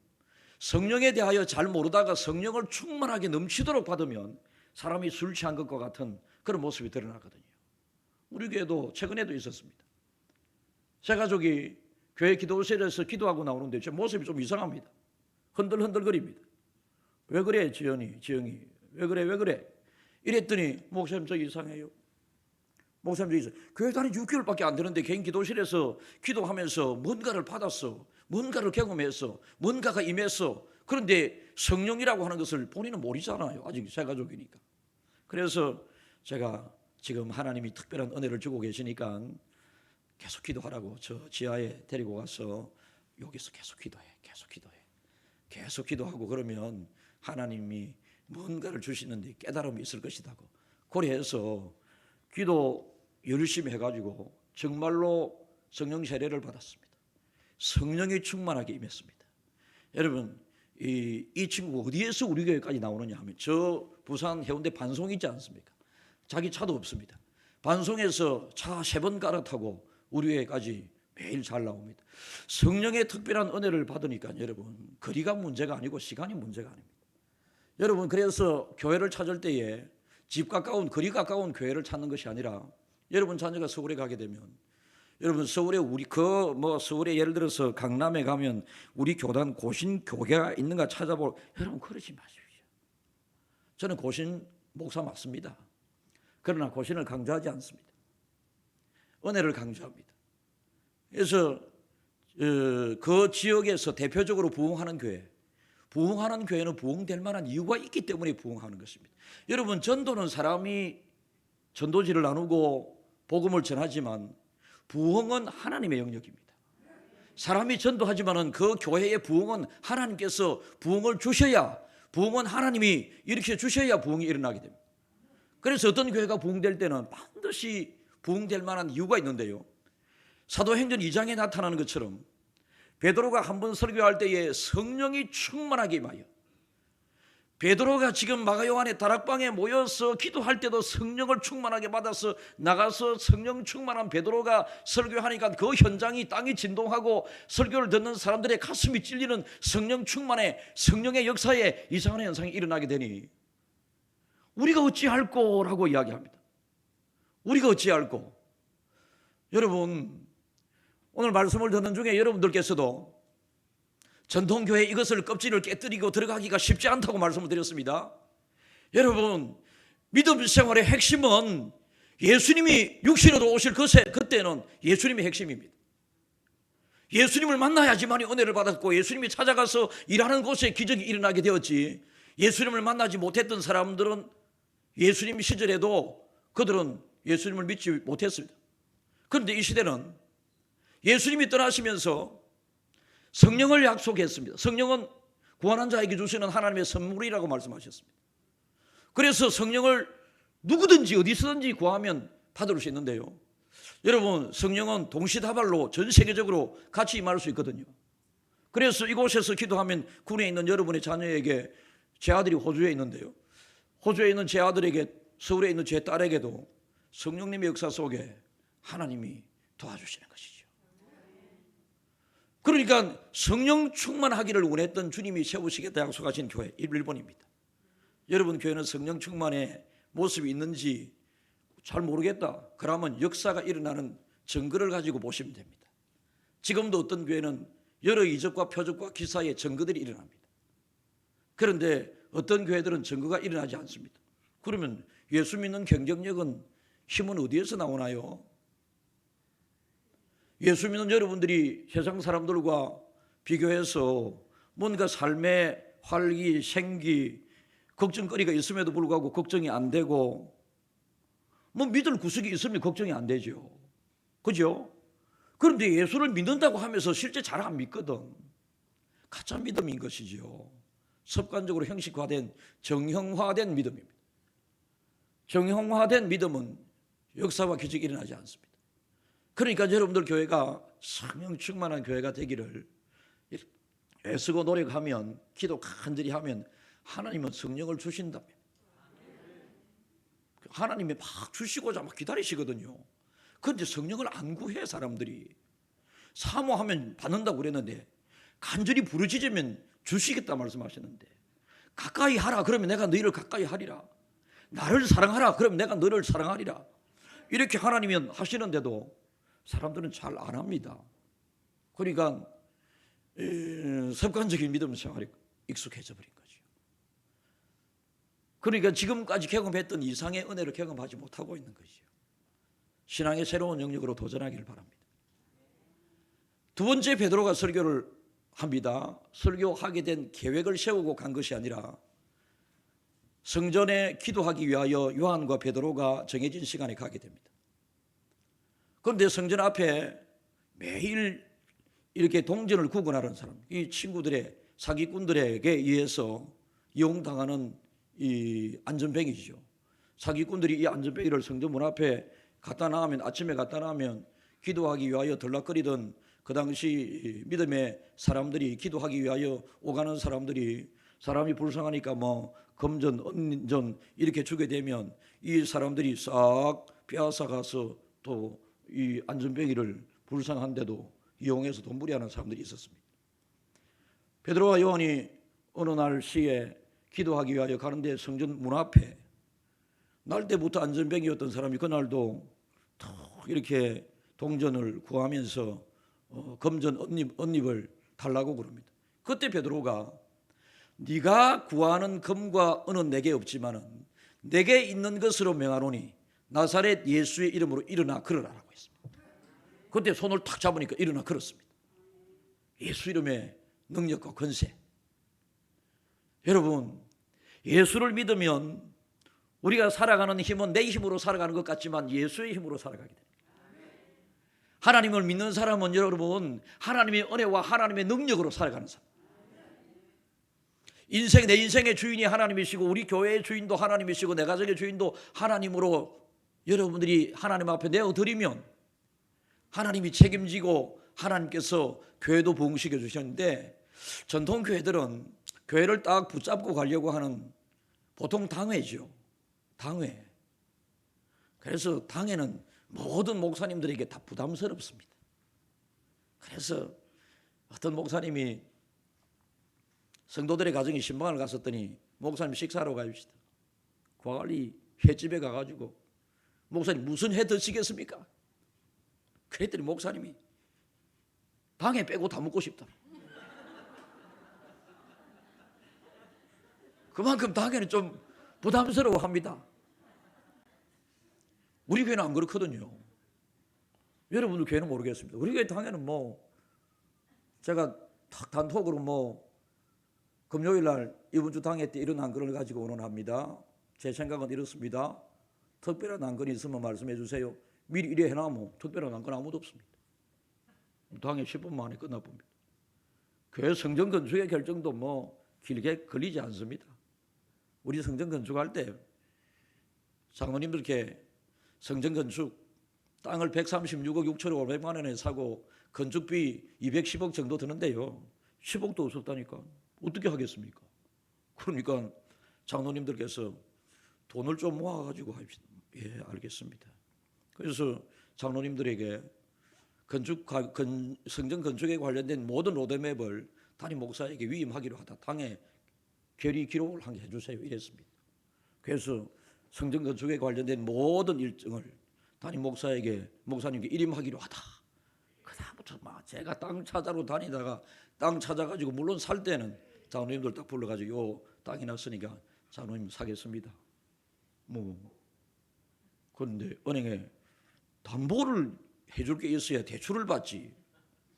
성령에 대하여 잘 모르다가 성령을 충만하게 넘치도록 받으면 사람이 술 취한 것과 같은 그런 모습이 드러나거든요. 우리 교회도 최근에도 있었습니다. 제 가족이 교회 기도실에서 기도하고 나오는데 제 모습이 좀 이상합니다. 흔들흔들거립니다. 왜 그래 지영이 왜 그래 이랬더니 목사님 저 이상해요. 목사님 저 이상. 교회 다닌 6개월밖에 안 되는데 개인 기도실에서 기도하면서 뭔가를 받았어. 뭔가를 경험했어. 뭔가가 임했어. 그런데 성령이라고 하는 것을 본인은 모르잖아요. 아직 제 가족이니까. 그래서 제가 지금 하나님이 특별한 은혜를 주고 계시니까 계속 기도하라고 저 지하에 데리고 가서 여기서 계속 기도해. 계속 기도하고 그러면 하나님이 뭔가를 주시는데 깨달음이 있을 것이다고 그래서 기도 열심히 해가지고 정말로 성령 세례를 받았습니다. 성령이 충만하게 임했습니다. 여러분 이 친구가 어디에서 우리 교회까지 나오느냐 하면 저 부산 해운대 반송 있지 않습니까? 자기 차도 없습니다. 반송에서 차 3번 갈아타고 우리 교회까지 매일 잘 나옵니다. 성령의 특별한 은혜를 받으니까 여러분 거리가 문제가 아니고 시간이 문제가 아닙니다. 여러분 그래서 교회를 찾을 때에 집 가까운 거리 가까운 교회를 찾는 것이 아니라 여러분 자녀가 서울에 가게 되면 여러분 서울에 서울에 예를 들어서 강남에 가면 우리 교단 고신 교회가 있는가 찾아볼 여러분 그러지 마십시오. 저는 고신 목사 맞습니다. 그러나 고신을 강조하지 않습니다. 은혜를 강조합니다. 그래서 그 지역에서 대표적으로 부흥하는 교회는 부흥될 만한 이유가 있기 때문에 부흥하는 것입니다. 여러분 전도는 사람이 전도지를 나누고 복음을 전하지만 부흥은 하나님의 영역입니다. 사람이 전도하지만은 그 교회의 부흥은 하나님께서 부흥을 주셔야 부흥은 하나님이 일으켜 주셔야 부흥이 일어나게 됩니다. 그래서 어떤 교회가 부흥될 때는 반드시 부흥될 만한 이유가 있는데요. 사도행전 2장에 나타나는 것처럼 베드로가 한번 설교할 때에 성령이 충만하게 임하여 베드로가 지금 마가요한의 다락방에 모여서 기도할 때도 성령을 충만하게 받아서 나가서 성령 충만한 베드로가 설교하니까 그 현장이 땅이 진동하고 설교를 듣는 사람들의 가슴이 찔리는 성령 충만의 성령의 역사에 이상한 현상이 일어나게 되니 우리가 어찌할꼬라고 이야기합니다. 우리가 어찌할꼬. 여러분 오늘 말씀을 듣는 중에 여러분들께서도 전통교회 이것을 껍질을 깨뜨리고 들어가기가 쉽지 않다고 말씀을 드렸습니다. 여러분 믿음 생활의 핵심은 예수님이 육신으로 오실 그때는 예수님이 핵심입니다. 예수님을 만나야지만이 은혜를 받았고 예수님이 찾아가서 일하는 곳에 기적이 일어나게 되었지 예수님을 만나지 못했던 사람들은 예수님 시절에도 그들은 예수님을 믿지 못했습니다. 그런데 이 시대는 예수님이 떠나시면서 성령을 약속했습니다. 성령은 구원한 자에게 주시는 하나님의 선물이라고 말씀하셨습니다. 그래서 성령을 누구든지 어디서든지 구하면 받을 수 있는데요, 여러분, 성령은 동시다발로 전 세계적으로 같이 임할 수 있거든요. 그래서 이곳에서 기도하면 군에 있는 여러분의 자녀에게, 제 아들이 호주에 있는데요, 호주에 있는 제 아들에게, 서울에 있는 제 딸에게도 성령님의 역사 속에 하나님이 도와주시는 것이죠. 그러니까 성령 충만하기를 원했던 주님이 세우시겠다 약속하신 교회 1번입니다. 여러분 교회는 성령 충만의 모습이 있는지 잘 모르겠다, 그러면 역사가 일어나는 증거를 가지고 보시면 됩니다. 지금도 어떤 교회는 여러 이적과 표적과 기사의 증거들이 일어납니다. 그런데 어떤 교회들은 증거가 일어나지 않습니다. 그러면 예수 믿는 경쟁력은, 힘은 어디에서 나오나요? 예수 믿는 여러분들이 세상 사람들과 비교해서 뭔가 삶의 활기, 생기, 걱정거리가 있음에도 불구하고 걱정이 안 되고, 뭐 믿을 구석이 있으면 걱정이 안 되죠. 그죠? 그런데 예수를 믿는다고 하면서 실제 잘 안 믿거든. 가짜 믿음인 것이죠. 습관적으로 형식화된, 정형화된 믿음입니다. 정형화된 믿음은 역사와 기적이 일어나지 않습니다. 그러니까 여러분들 교회가 성령 충만한 교회가 되기를 애쓰고 노력하면, 기도 간절히 하면 하나님은 성령을 주신다며. 하나님이 막 주시고자 막 기다리시거든요. 그런데 성령을 안 구해. 사람들이 사모하면 받는다고 그랬는데, 간절히 부르짖으면 주시겠다 말씀하셨는데, 가까이 하라 그러면 내가 너희를 가까이 하리라, 나를 사랑하라 그러면 내가 너를 사랑하리라, 이렇게 하나님이 하시는데도 사람들은 잘 안 합니다. 그러니까 습관적인 믿음 생활에 익숙해져 버린 거죠. 그러니까 지금까지 경험했던 이상의 은혜를 경험하지 못하고 있는 것이죠. 신앙의 새로운 영역으로 도전하기를 바랍니다. 두 번째, 베드로가 설교를 합니다. 설교하게 된 계획을 세우고 간 것이 아니라 성전에 기도하기 위하여 요한과 베드로가 정해진 시간에 가게 됩니다. 그런데 성전 앞에 매일 이렇게 동전을 구걸하는 사람, 이 친구들의, 사기꾼들에게 의해서 이용당하는 이 안전뱅이죠. 사기꾼들이 이 안전뱅이를 성전 문 앞에 갖다 놔면, 아침에 갖다 놔면 기도하기 위하여 들락거리던 그 당시 믿음의 사람들이, 기도하기 위하여 오가는 사람들이, 사람이 불쌍하니까 뭐 금전, 은전 이렇게 주게 되면 이 사람들이 싹 빼앗아 가서 또 이 안전뱅이를 불쌍한데도 이용해서 돈벌이하는 사람들이 있었습니다. 베드로와 요한이 어느 날 시에 기도하기 위하여 가는데 성전 문 앞에 날 때부터 안전뱅이였던 사람이 그날도 툭 이렇게 동전을 구하면서 금전 은입을 달라고 그럽니다. 그때 베드로가 네가 구하는 금과 은은 내게 없지만은 내게 있는 것으로 명하노니 나사렛 예수의 이름으로 일어나 걸으라라고 했습니다. 그때 손을 탁 잡으니까 일어나 걸었습니다. 예수 이름의 능력과 권세. 여러분, 예수를 믿으면 우리가 살아가는 힘은 내 힘으로 살아가는 것 같지만 예수의 힘으로 살아가게 됩니다. 하나님을 믿는 사람은 여러분, 하나님의 은혜와 하나님의 능력으로 살아가는 사람. 내 인생의 주인이 하나님이시고, 우리 교회의 주인도 하나님이시고, 내 가정의 주인도 하나님으로 여러분들이 하나님 앞에 내어드리면 하나님이 책임지고 하나님께서 교회도 부흥시켜 주셨는데, 전통 교회들은 교회를 딱 붙잡고 가려고 하는 보통 당회죠. 당회. 그래서 당회는 모든 목사님들에게 다 부담스럽습니다. 그래서 어떤 목사님이 성도들의 가정에 신방을 갔었더니, 목사님 식사하러 가십시다. 과관리 횟집에 가가지고 목사님 무슨 회 드시겠습니까? 그랬더니 목사님이 방에 빼고 다 먹고 싶다. 그만큼 당회는 좀 부담스러워합니다. 우리 교회는 안 그렇거든요. 여러분들 교회는 모르겠습니다. 우리 교회 당회는 뭐 제가 단톡으로 뭐 금요일 날 이번 주 당회 때 일어난 걸 가지고 언론합니다. 제 생각은 이렇습니다. 특별한 난건이 있으면 말씀해 주세요. 미리 이래 해놔면 특별한 난건 아무도 없습니다. 당연히 10분 만에 끝나봅니다. 교회 성전 건축의 결정도 뭐 길게 걸리지 않습니다. 우리 성전 건축할 때 장로님들께 성전 건축 땅을 136억 6,500만 원에 사고 건축비 210억 정도 드는데요. 10억도 없었다니까 어떻게 하겠습니까? 그러니까 장로님들께서 돈을 좀 모아가지고 합시다. 예, 알겠습니다. 그래서 장로님들에게 성전 건축에 관련된 모든 로드맵을 담임 목사에게 위임하기로 하다. 당에 결의 기록을 한 개 해주세요. 이랬습니다. 그래서 성전 건축에 관련된 모든 일정을 담임 목사님께 일임하기로 하다. 그다음부터 막 제가 땅 찾아러 다니다가 땅 찾아가지고 물론 살 때는 장로님들 딱 불러가지고 요 땅이 났으니까 장로님 사겠습니다. 뭐 그런데 은행에 담보를 해줄 게 있어야 대출을 받지.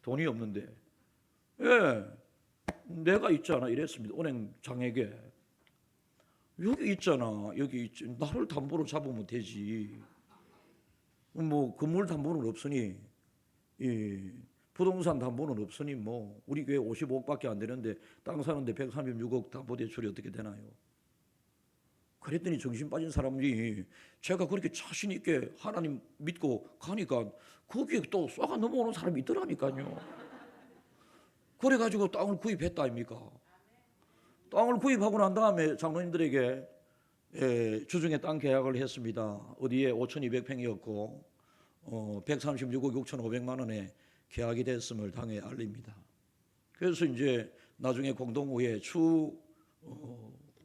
돈이 없는데. 예, 내가 있잖아 이랬습니다. 은행장에게 여기 있잖아. 여기 있지. 나를 담보로 잡으면 되지. 뭐 건물 담보는 없으니 부동산 담보는 없으니 뭐 우리 교회 55억밖에 안 되는데 땅 사는데 136억 담보 대출이 어떻게 되나요? 그랬더니 정신 빠진 사람이 제가 그렇게 자신 있게 하나님 믿고 가니까 거기에 또 쏘가 넘어오는 사람이 있더라니까요. 그래가지고 땅을 구입했다 아닙니까? 땅을 구입하고 난 다음에 장로님들에게 주중에 땅 계약을 했습니다. 어디에 5,200평이었고 136억 6,500만 원에 계약이 됐음을 당에 알립니다. 그래서 이제 나중에 공동회에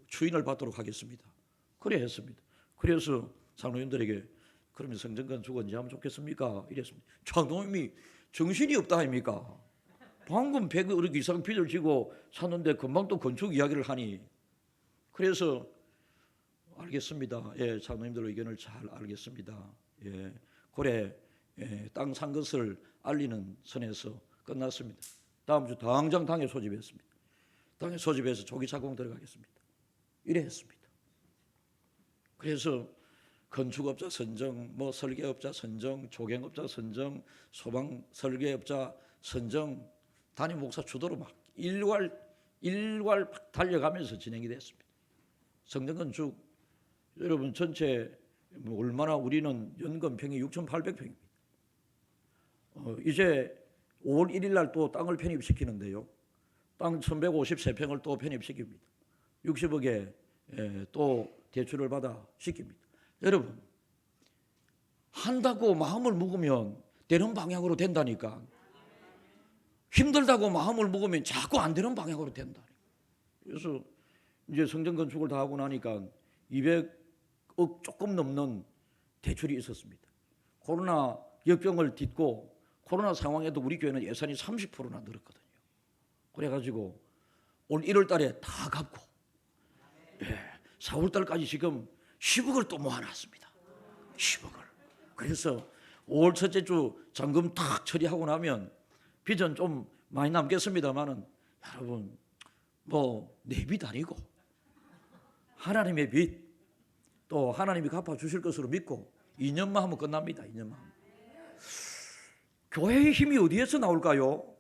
추인을 받도록 하겠습니다. 그래 했습니다. 그래서 장로님들에게 그러면 성전 건축 언제 하면 좋겠습니까? 이랬습니다. 장로님이 정신이 없다 아닙니까? 방금 100억 이상 빚을 지고 샀는데 금방 또 건축 이야기를 하니. 그래서 알겠습니다. 예, 장로님들 의견을 잘 알겠습니다. 예, 고래 땅 산 것을 알리는 선에서 끝났습니다. 다음 주 당장 당에 소집했습니다. 당에 소집해서 조기 착공 들어가겠습니다. 이래 했습니다. 그래서 건축업자 선정, 뭐 설계업자 선정, 조경업자 선정, 소방 설계업자 선정 담임 목사 주도로 막 일괄 막 달려가면서 진행이 됐습니다. 성전 건축 여러분 전체 얼마나 우리는 연건평이 6,800평입니다. 이제 5월 1일 날 또 땅을 편입시키는데요. 땅 1,153평을 또 편입시킵니다. 60억에 또 대출을 받아 시킵니다. 여러분 한다고 마음을 먹으면 되는 방향으로 된다니까. 힘들다고 마음을 먹으면 자꾸 안 되는 방향으로 된다. 그래서 이제 성전 건축을 다 하고 나니까 200억 조금 넘는 대출이 있었습니다. 코로나 역병을 딛고 코로나 상황에도 우리 교회는 예산이 30%나 늘었거든요. 그래가지고 올 1월 달에 다 갚고 4월 달까지 지금 10억을 또 모아놨습니다. 10억을. 그래서 5월 첫째 주 잔금 탁 처리하고 나면 빚은 좀 많이 남겠습니다만은 여러분 뭐 내 빚 아니고 하나님의 빚 또 하나님이 갚아주실 것으로 믿고 2년만 하면 끝납니다. 2년만 하면. 교회의 힘이 어디에서 나올까요?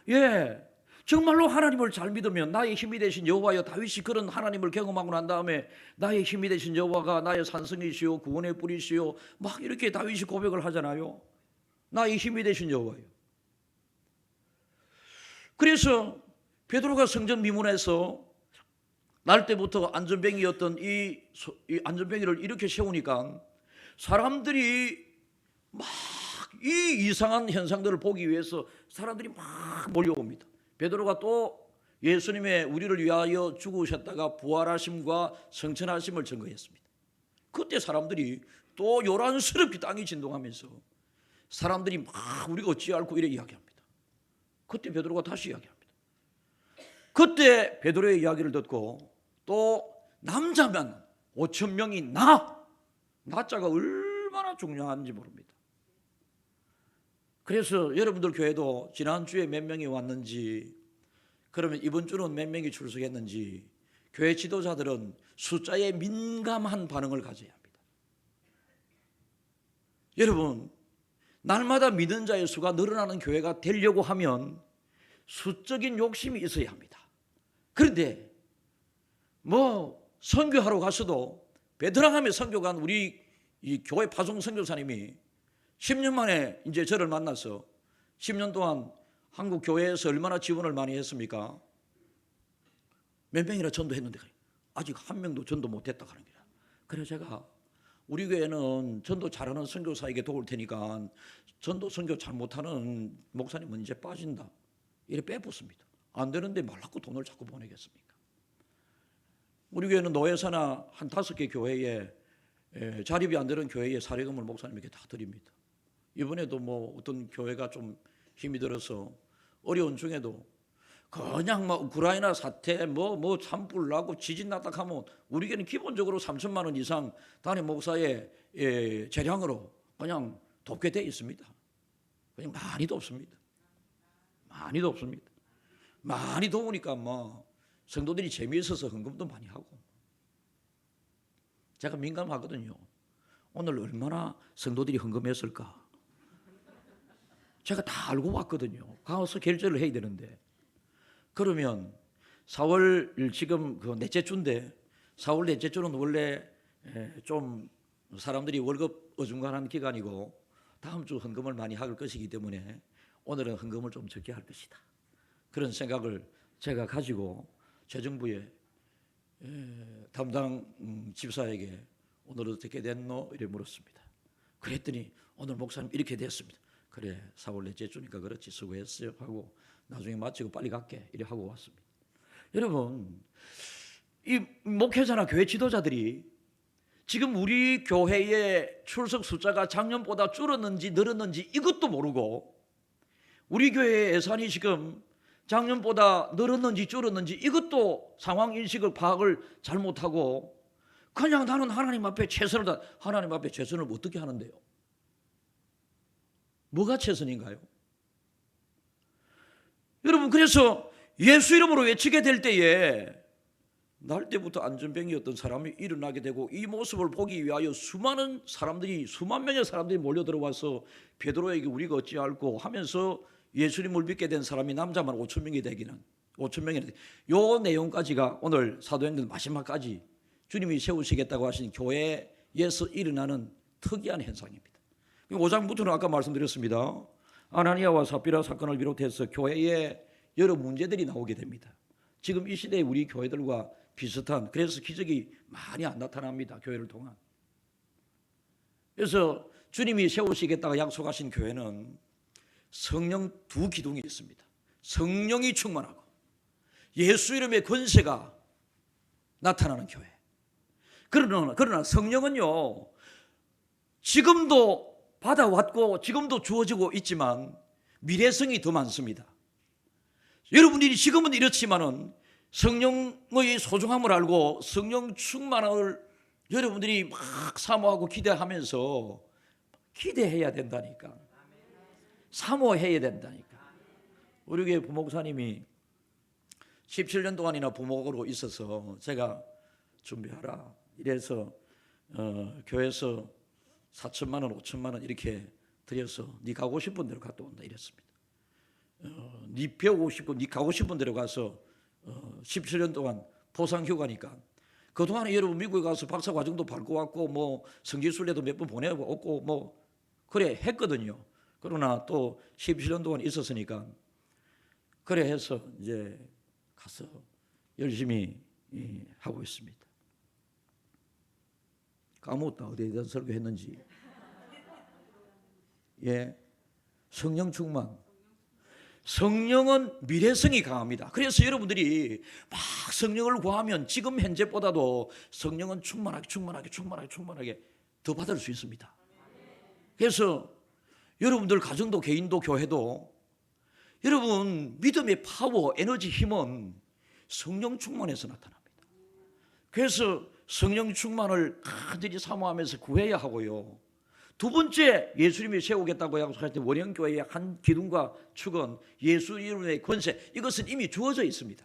예, 정말로 하나님을 잘 믿으면 나의 힘이 되신 여호와여, 다윗이 그런 하나님을 경험하고 난 다음에 나의 힘이 되신 여호와가 나의 산성이시요 구원의 뿌리시요 막 이렇게 다윗이 고백을 하잖아요. 나의 힘이 되신 여호와여. 그래서 베드로가 성전 미문에서 날 때부터 안전뱅이였던 이 안전뱅이를 이렇게 세우니까 사람들이 막 이 이상한 현상들을 보기 위해서 사람들이 막 몰려옵니다. 베드로가 또 예수님의 우리를 위하여 죽으셨다가 부활하심과 성천하심을 증거했습니다. 그때 사람들이 또 요란스럽게 땅이 진동하면서 사람들이 막 우리가 어찌할꼬 이래 이야기합니다. 그때 베드로가 다시 이야기합니다. 그때 베드로의 이야기를 듣고 또 남자면 5천 명이 나자가 얼마나 중요한지 모릅니다. 그래서 여러분들 교회도 지난주에 몇 명이 왔는지, 그러면 이번 주는 몇 명이 출석했는지 교회 지도자들은 숫자에 민감한 반응을 가져야 합니다. 여러분, 날마다 믿는 자의 수가 늘어나는 교회가 되려고 하면 수적인 욕심이 있어야 합니다. 그런데 선교하러 가서도 베트남에 선교 간 우리 이 교회 파송 선교사님이 10년 만에 이제 저를 만나서 10년 동안 한국 교회에서 얼마나 지원을 많이 했습니까? 몇 명이나 전도했는데 아직 한 명도 전도 못했다 하는 거야. 그래서 제가 우리 교회는 전도 잘하는 선교사에게 도울 테니까 전도 선교 잘 못하는 목사님은 이제 빠진다. 이래 빼붙습니다. 안 되는데 말라고 돈을 자꾸 보내겠습니까? 우리 교회는 노회사나 한 5개 교회에 자립이 안 되는 교회에 사례금을 목사님에게 다 드립니다. 이번에도 어떤 교회가 좀 힘이 들어서 어려운 중에도 그냥 우크라이나 사태 산불 나고 지진 났다 하면 우리 교회는 기본적으로 3천만 원 이상 단임 목사의 재량으로 그냥 돕게 돼 있습니다. 그냥 많이도 없습니다. 많이도 없습니다. 많이 도우니까 성도들이 재미있어서 헌금도 많이 하고. 제가 민감하거든요. 오늘 얼마나 성도들이 헌금했을까? 제가 다 알고 왔거든요. 가서 결제를 해야 되는데. 그러면 4월 지금 그 넷째 주인데 4월 넷째 주는 원래 좀 사람들이 월급 어중간한 기간이고 다음 주 헌금을 많이 할 것이기 때문에 오늘은 헌금을 좀 적게 할 것이다. 그런 생각을 제가 가지고 재정부에 담당 집사에게 오늘 어떻게 됐노? 이래 물었습니다. 그랬더니 오늘 목사님 이렇게 됐습니다. 그래 4월 넷째 주니까 그렇지 수고했어요 하고 나중에 마치고 빨리 갈게 이래 하고 왔습니다. 여러분, 이 목회자나 교회 지도자들이 지금 우리 교회의 출석 숫자가 작년보다 줄었는지 늘었는지 이것도 모르고 우리 교회의 예산이 지금 작년보다 늘었는지 줄었는지 이것도 상황 인식을 파악을 잘못하고 그냥 나는 하나님 앞에 최선을 다 하나님 앞에 최선을 어떻게 하는데요? 뭐가 최선인가요? 여러분, 그래서 예수 이름으로 외치게 될 때에 날 때부터 안전병이었던 사람이 일어나게 되고 이 모습을 보기 위하여 수많은 사람들이 수만 명의 사람들이 몰려 들어와서 베드로에게 우리가 어찌할꼬 하면서 예수님을 믿게 된 사람이 남자만 5천 명이 되기는 5천 명이 요 내용까지가 오늘 사도행전 마지막까지 주님이 세우시겠다고 하신 교회에서 일어나는 특이한 현상입니다. 5장부터는 아까 말씀드렸습니다. 아나니아와 삽비라 사건을 비롯해서 교회에 여러 문제들이 나오게 됩니다. 지금 이 시대에 우리 교회들과 비슷한, 그래서 기적이 많이 안 나타납니다. 교회를 통한. 그래서 주님이 세우시겠다고 약속하신 교회는 성령 두 기둥이 있습니다. 성령이 충만하고 예수 이름의 권세가 나타나는 교회. 그러나 성령은요, 지금도 받아왔고 지금도 주어지고 있지만 미래성이 더 많습니다. 여러분들이 지금은 이렇지만은 성령의 소중함을 알고 성령 충만을 여러분들이 막 사모하고 기대하면서 기대해야 된다니까. 사모해야 된다니까. 우리 교회 부목사님이 17년 동안이나 부목으로 있어서 제가 준비하라 이래서 교회에서 4천만 원, 5천만 원 이렇게 드려서 네 가고 싶은 대로 갔다 온다 이랬습니다. 네 배우고 싶고 네 가고 싶은 대로 가서 17년 동안 포상휴가니까 그동안에 여러분 미국에 가서 박사과정도 밟고 왔고 성지순례도 몇 번 보내고 왔고 그래 했거든요. 그러나 또 17년 동안 있었으니까 그래 해서 이제 가서 열심히 하고 있습니다. 까먹었다 어디에 대한 설교했는지. 예, 성령 충만. 성령은 미래성이 강합니다. 그래서 여러분들이 막 성령을 구하면 지금 현재보다도 성령은 충만하게 더 받을 수 있습니다. 그래서 여러분들 가정도 개인도 교회도 여러분 믿음의 파워, 에너지, 힘은 성령 충만에서 나타납니다. 그래서 성령 충만을 간절히 사모하면서 구해야 하고요. 두 번째, 예수님이 세우겠다고 약속할 때 원형교회의 한 기둥과 축은 예수 이름의 권세, 이것은 이미 주어져 있습니다.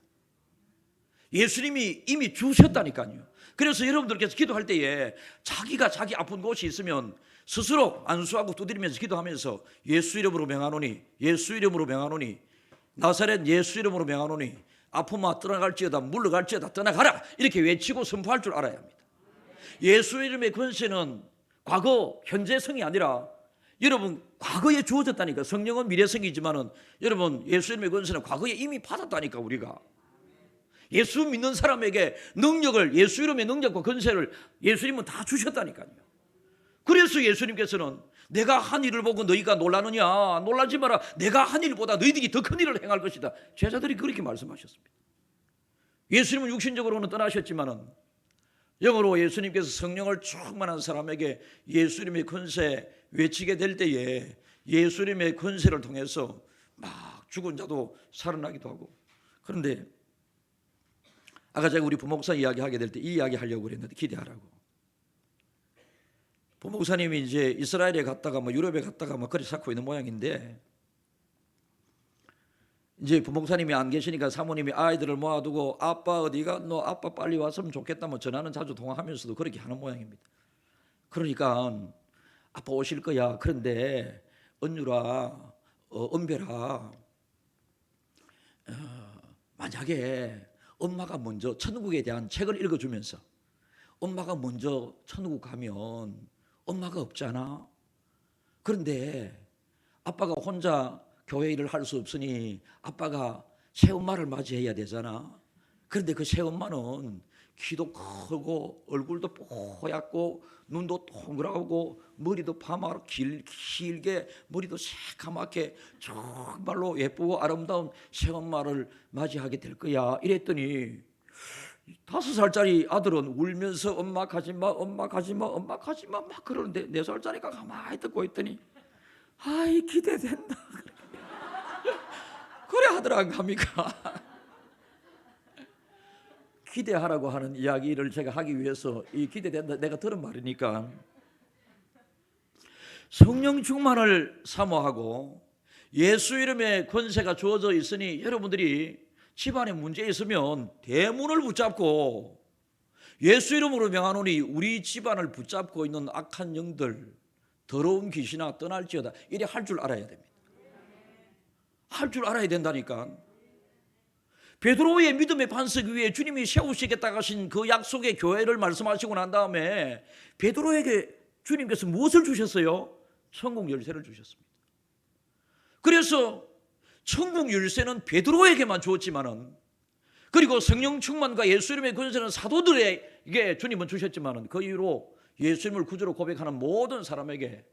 예수님이 이미 주셨다니까요. 그래서 여러분들께서 기도할 때에 자기가 자기 아픈 곳이 있으면 스스로 안수하고 두드리면서 기도하면서 예수 이름으로 명하노니, 예수 이름으로 명하노니, 나사렛 예수 이름으로 명하노니 아픔아 떠나갈지어다, 물러갈지어다 떠나가라, 이렇게 외치고 선포할 줄 알아야 합니다. 예수 이름의 권세는 과거 현재성이 아니라 여러분 과거에 주어졌다니까. 성령은 미래성이지만은 여러분 예수 이름의 권세는 과거에 이미 받았다니까. 우리가 예수 믿는 사람에게 능력을, 예수 이름의 능력과 권세를 예수님은 다 주셨다니까요. 그래서 예수님께서는 내가 한 일을 보고 너희가 놀라느냐, 놀라지 마라, 내가 한 일보다 너희들이 더 큰 일을 행할 것이다. 제자들이 그렇게 말씀하셨습니다. 예수님은 육신적으로는 떠나셨지만은 영으로 예수님께서 성령을 충만한 사람에게 예수 이름의 권세 외치게 될 때에 예수 이름의 권세를 통해서 막 죽은 자도 살아나기도 하고. 그런데 아까 제가 우리 부목사 이야기하게 될 때 이 이야기 하려고 그랬는데, 기대하라고. 부목사님이 이제 이스라엘에 갔다가 뭐 유럽에 갔다가 뭐 그리 쌓고 있는 모양인데, 이제 부목사님이 안 계시니까 사모님이 아이들을 모아두고 아빠 어디가? 너 아빠 빨리 왔으면 좋겠다 뭐 전화는 자주 통화하면서도 그렇게 하는 모양입니다. 그러니까 아빠 오실 거야. 그런데 은유라, 은별아, 만약에 엄마가 먼저 천국에 대한 책을 읽어주면서 엄마가 먼저 천국 가면 엄마가 없잖아. 그런데 아빠가 혼자 교회 일을 할 수 없으니 아빠가 새엄마를 맞이해야 되잖아. 그런데 그 새엄마는 키도 크고 얼굴도 뽀얗고 눈도 동그랗고 머리도 파마로 길게 머리도 새까맣게 정말로 예쁘고 아름다운 새엄마를 맞이하게 될 거야. 이랬더니 5살짜리 아들은 울면서 엄마 가지마, 엄마 가지마, 엄마 가지마 막 그러는데 4살짜리가 가만히 듣고 있더니 아이 기대된다 그래 하더라. 안 갑니까? 기대하라고 하는 이야기를 제가 하기 위해서 이 기대된다 내가 들은 말이니까, 성령 충만을 사모하고 예수 이름의 권세가 주어져 있으니 여러분들이 집안에 문제 있으면 대문을 붙잡고 예수 이름으로 명하노니 우리 집안을 붙잡고 있는 악한 영들, 더러운 귀신아 떠날지어다, 이래 할 줄 알아야 됩니다. 할 줄 알아야 된다니까. 베드로의 믿음의 반석 위에 주님이 세우시겠다고 하신 그 약속의 교회를 말씀하시고 난 다음에 베드로에게 주님께서 무엇을 주셨어요? 천국 열쇠를 주셨습니다. 그래서 천국 열쇠는 베드로에게만 주었지만은, 그리고 성령 충만과 예수 이름의 권세는 사도들에게 주님은 주셨지만은, 그 이후로 예수님을 구주로 고백하는 모든 사람에게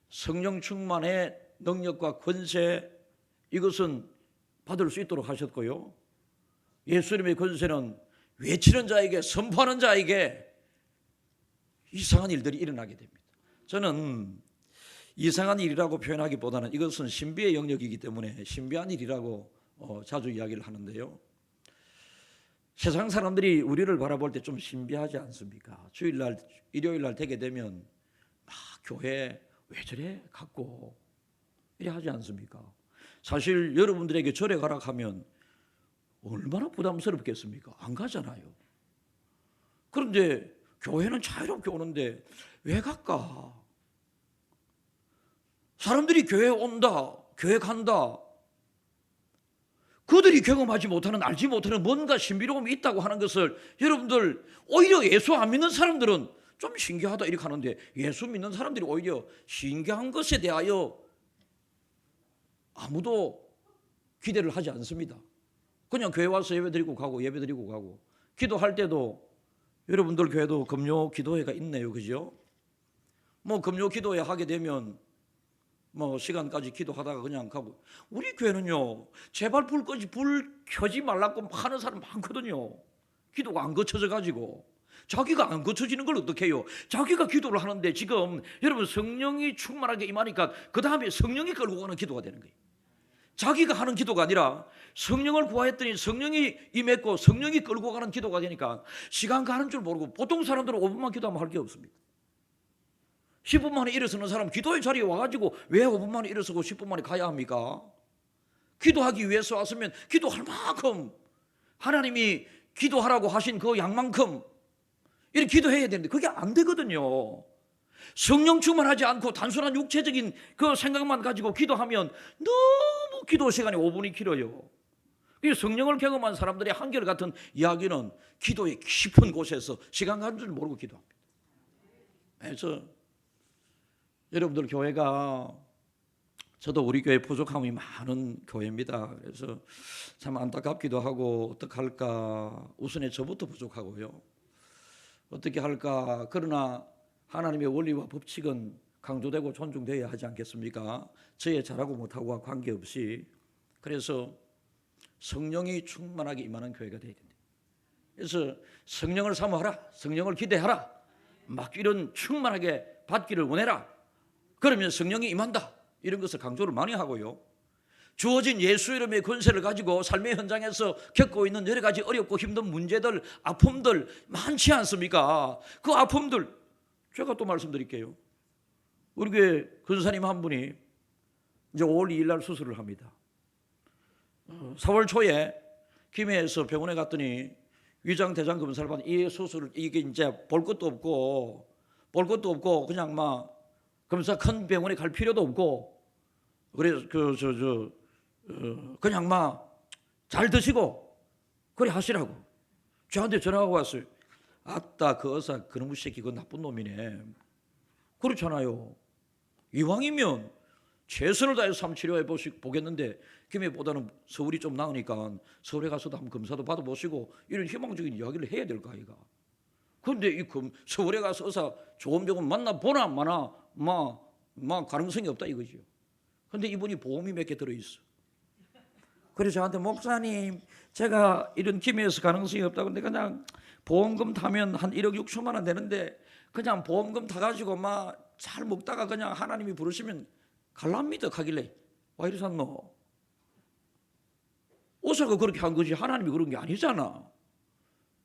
성령 충만의 능력과 권세, 이것은 받을 수 있도록 하셨고요. 예수 이름의 권세는 외치는 자에게, 선포하는 자에게 이상한 일들이 일어나게 됩니다. 저는 이상한 일이라고 표현하기보다는 이것은 신비의 영역이기 때문에 신비한 일이라고 자주 이야기를 하는데요. 세상 사람들이 우리를 바라볼 때 좀 신비하지 않습니까? 주일날, 일요일날 되게 되면 막 교회 왜 저래 갖고 이래 하지 않습니까? 사실 여러분들에게 절에 가라 하면 얼마나 부담스럽겠습니까? 안 가잖아요. 그런데 교회는 자유롭게 오는데 왜 갈까? 사람들이 교회 온다, 교회 간다, 그들이 경험하지 못하는, 알지 못하는 뭔가 신비로움이 있다고 하는 것을 여러분들, 오히려 예수 안 믿는 사람들은 좀 신기하다 이렇게 하는데, 예수 믿는 사람들이 오히려 신기한 것에 대하여 아무도 기대를 하지 않습니다. 그냥 교회 와서 예배드리고 가고, 예배드리고 가고. 기도할 때도 여러분들 교회도 금요 기도회가 있네요, 그죠? 뭐 금요 기도회 하게 되면 뭐 시간까지 기도하다가 그냥 가고. 우리 교회는요, 제발 불 켜지 말라고 하는 사람 많거든요. 기도가 안 거쳐져 가지고. 자기가 안 거쳐지는 걸 어떻게 해요? 자기가 기도를 하는데 지금 여러분 성령이 충만하게 임하니까 그 다음에 성령이 끌고 가는 기도가 되는 거예요. 자기가 하는 기도가 아니라 성령을 구하였더니 성령이 임했고 성령이 끌고 가는 기도가 되니까 시간 가는 줄 모르고, 보통 사람들은 5분만 기도하면 할 게 없습니다. 10분 만에 일어서는 사람 기도의 자리에 와가지고 왜 5분 만에 일어서고 10분 만에 가야 합니까? 기도하기 위해서 왔으면 기도할 만큼 하나님이 기도하라고 하신 그 양만큼 이렇게 기도해야 되는데 그게 안 되거든요. 성령 충만하지 않고 단순한 육체적인 그 생각만 가지고 기도하면 너무 기도 시간이 5분이 길어요. 이 성령을 경험한 사람들의 한결같은 이야기는 기도의 깊은 곳에서 시간 가는 줄 모르고 기도합니다. 그래서 여러분들 교회가, 저도 우리 교회 부족함이 많은 교회입니다. 그래서 참 안타깝기도 하고 어떡할까, 우선에 저부터 부족하고요. 어떻게 할까. 그러나 하나님의 원리와 법칙은 강조되고 존중되어야 하지 않겠습니까? 저의 잘하고 못하고와 관계없이. 그래서 성령이 충만하게 임하는 교회가 되어야 된다. 그래서 성령을 사모하라, 성령을 기대하라, 막 이런 충만하게 받기를 원해라. 그러면 성령이 임한다, 이런 것을 강조를 많이 하고요. 주어진 예수 이름의 권세를 가지고 삶의 현장에서 겪고 있는 여러 가지 어렵고 힘든 문제들, 아픔들 많지 않습니까? 그 아픔들 제가 또 말씀드릴게요. 우리 교회 권사님 한 분이 이제 5월 2일 날 수술을 합니다. 4월 초에 김해에서 병원에 갔더니 위장 대장 검사를 받은 이 수술을, 이게 이제 볼 것도 없고 그냥 막 검사 큰 병원에 갈 필요도 없고, 그래서 그냥 막 잘 드시고 그래 하시라고 저한테 전화가 왔어요. 아따, 그 의사 그놈의 새끼 그 나쁜 놈이네. 그렇잖아요. 이왕이면 최선을 다해서 삶 치료해 보겠는데 김해보다는 서울이 좀 나으니까 서울에 가서도 한번 검사도 받아보시고 이런 희망적인 이야기를 해야 될 거 아이가. 그런데 이 서울에 가서 의사 좋은 병원 만나보나 마나 막 가능성이 없다 이거죠. 그런데 이분이 보험이 몇 개 들어있어. 그래서 저한테, 목사님 제가 이런 김해에서 가능성이 없다고, 근데 그냥 보험금 타면 한 1억 6천만 원 되는데 그냥 보험금 타가지고 막 잘 먹다가 그냥 하나님이 부르시면 갈랍니다 가길래, 와 이리 샀노? 의사가 그렇게 한 거지 하나님이 그런 게 아니잖아.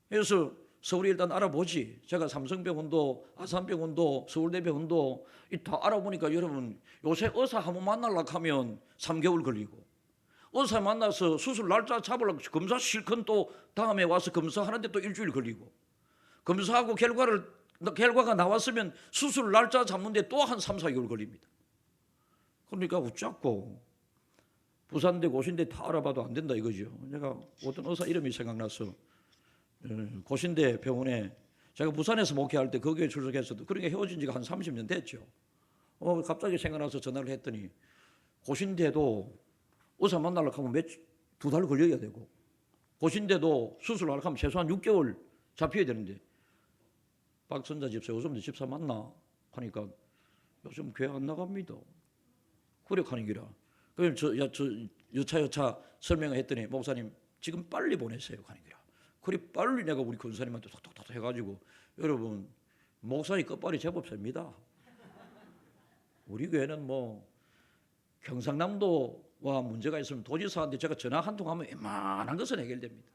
그래서 서울에 일단 알아보지. 제가 삼성병원도 아산병원도 서울대병원도 다 알아보니까, 여러분 요새 의사 한번 만나려고 하면 3개월 걸리고, 의사 만나서 수술 날짜 잡으려고 검사 실컷 또 다음에 와서 검사하는데 또 일주일 걸리고, 검사하고 결과가 나왔으면 수술 날짜 잡는데 또 한 3, 4개월 걸립니다. 그러니까 웃자고 부산대 고신대 다 알아봐도 안 된다 이거죠. 제가 어떤 의사 이름이 생각나서 고신대 병원에, 제가 부산에서 목회할 때 거기에 출석했어도, 그러니까 헤어진 지가 한 30년 됐죠. 갑자기 생각나서 전화를 했더니 고신대도 의사 만나려고 하면 2달 걸려야 되고, 고신대도 수술하려고 하면 최소한 6개월 잡혀야 되는데, 박선자 집사 요즘도 집사 만나 하니까 요즘 교회 안 나갑니다. 그래 하는 기라. 그럼 저 여차 설명을 했더니, 목사님 지금 빨리 보내세요 하는 기라. 그래 빨리 내가 우리 권사님한테 톡톡톡 해가지고, 여러분 목사님 끝발이 제법 셉니다. 우리 교회는 뭐 경상남도와 문제가 있으면 도지사한테 제가 전화 한 통 하면 웬만한 것은 해결됩니다.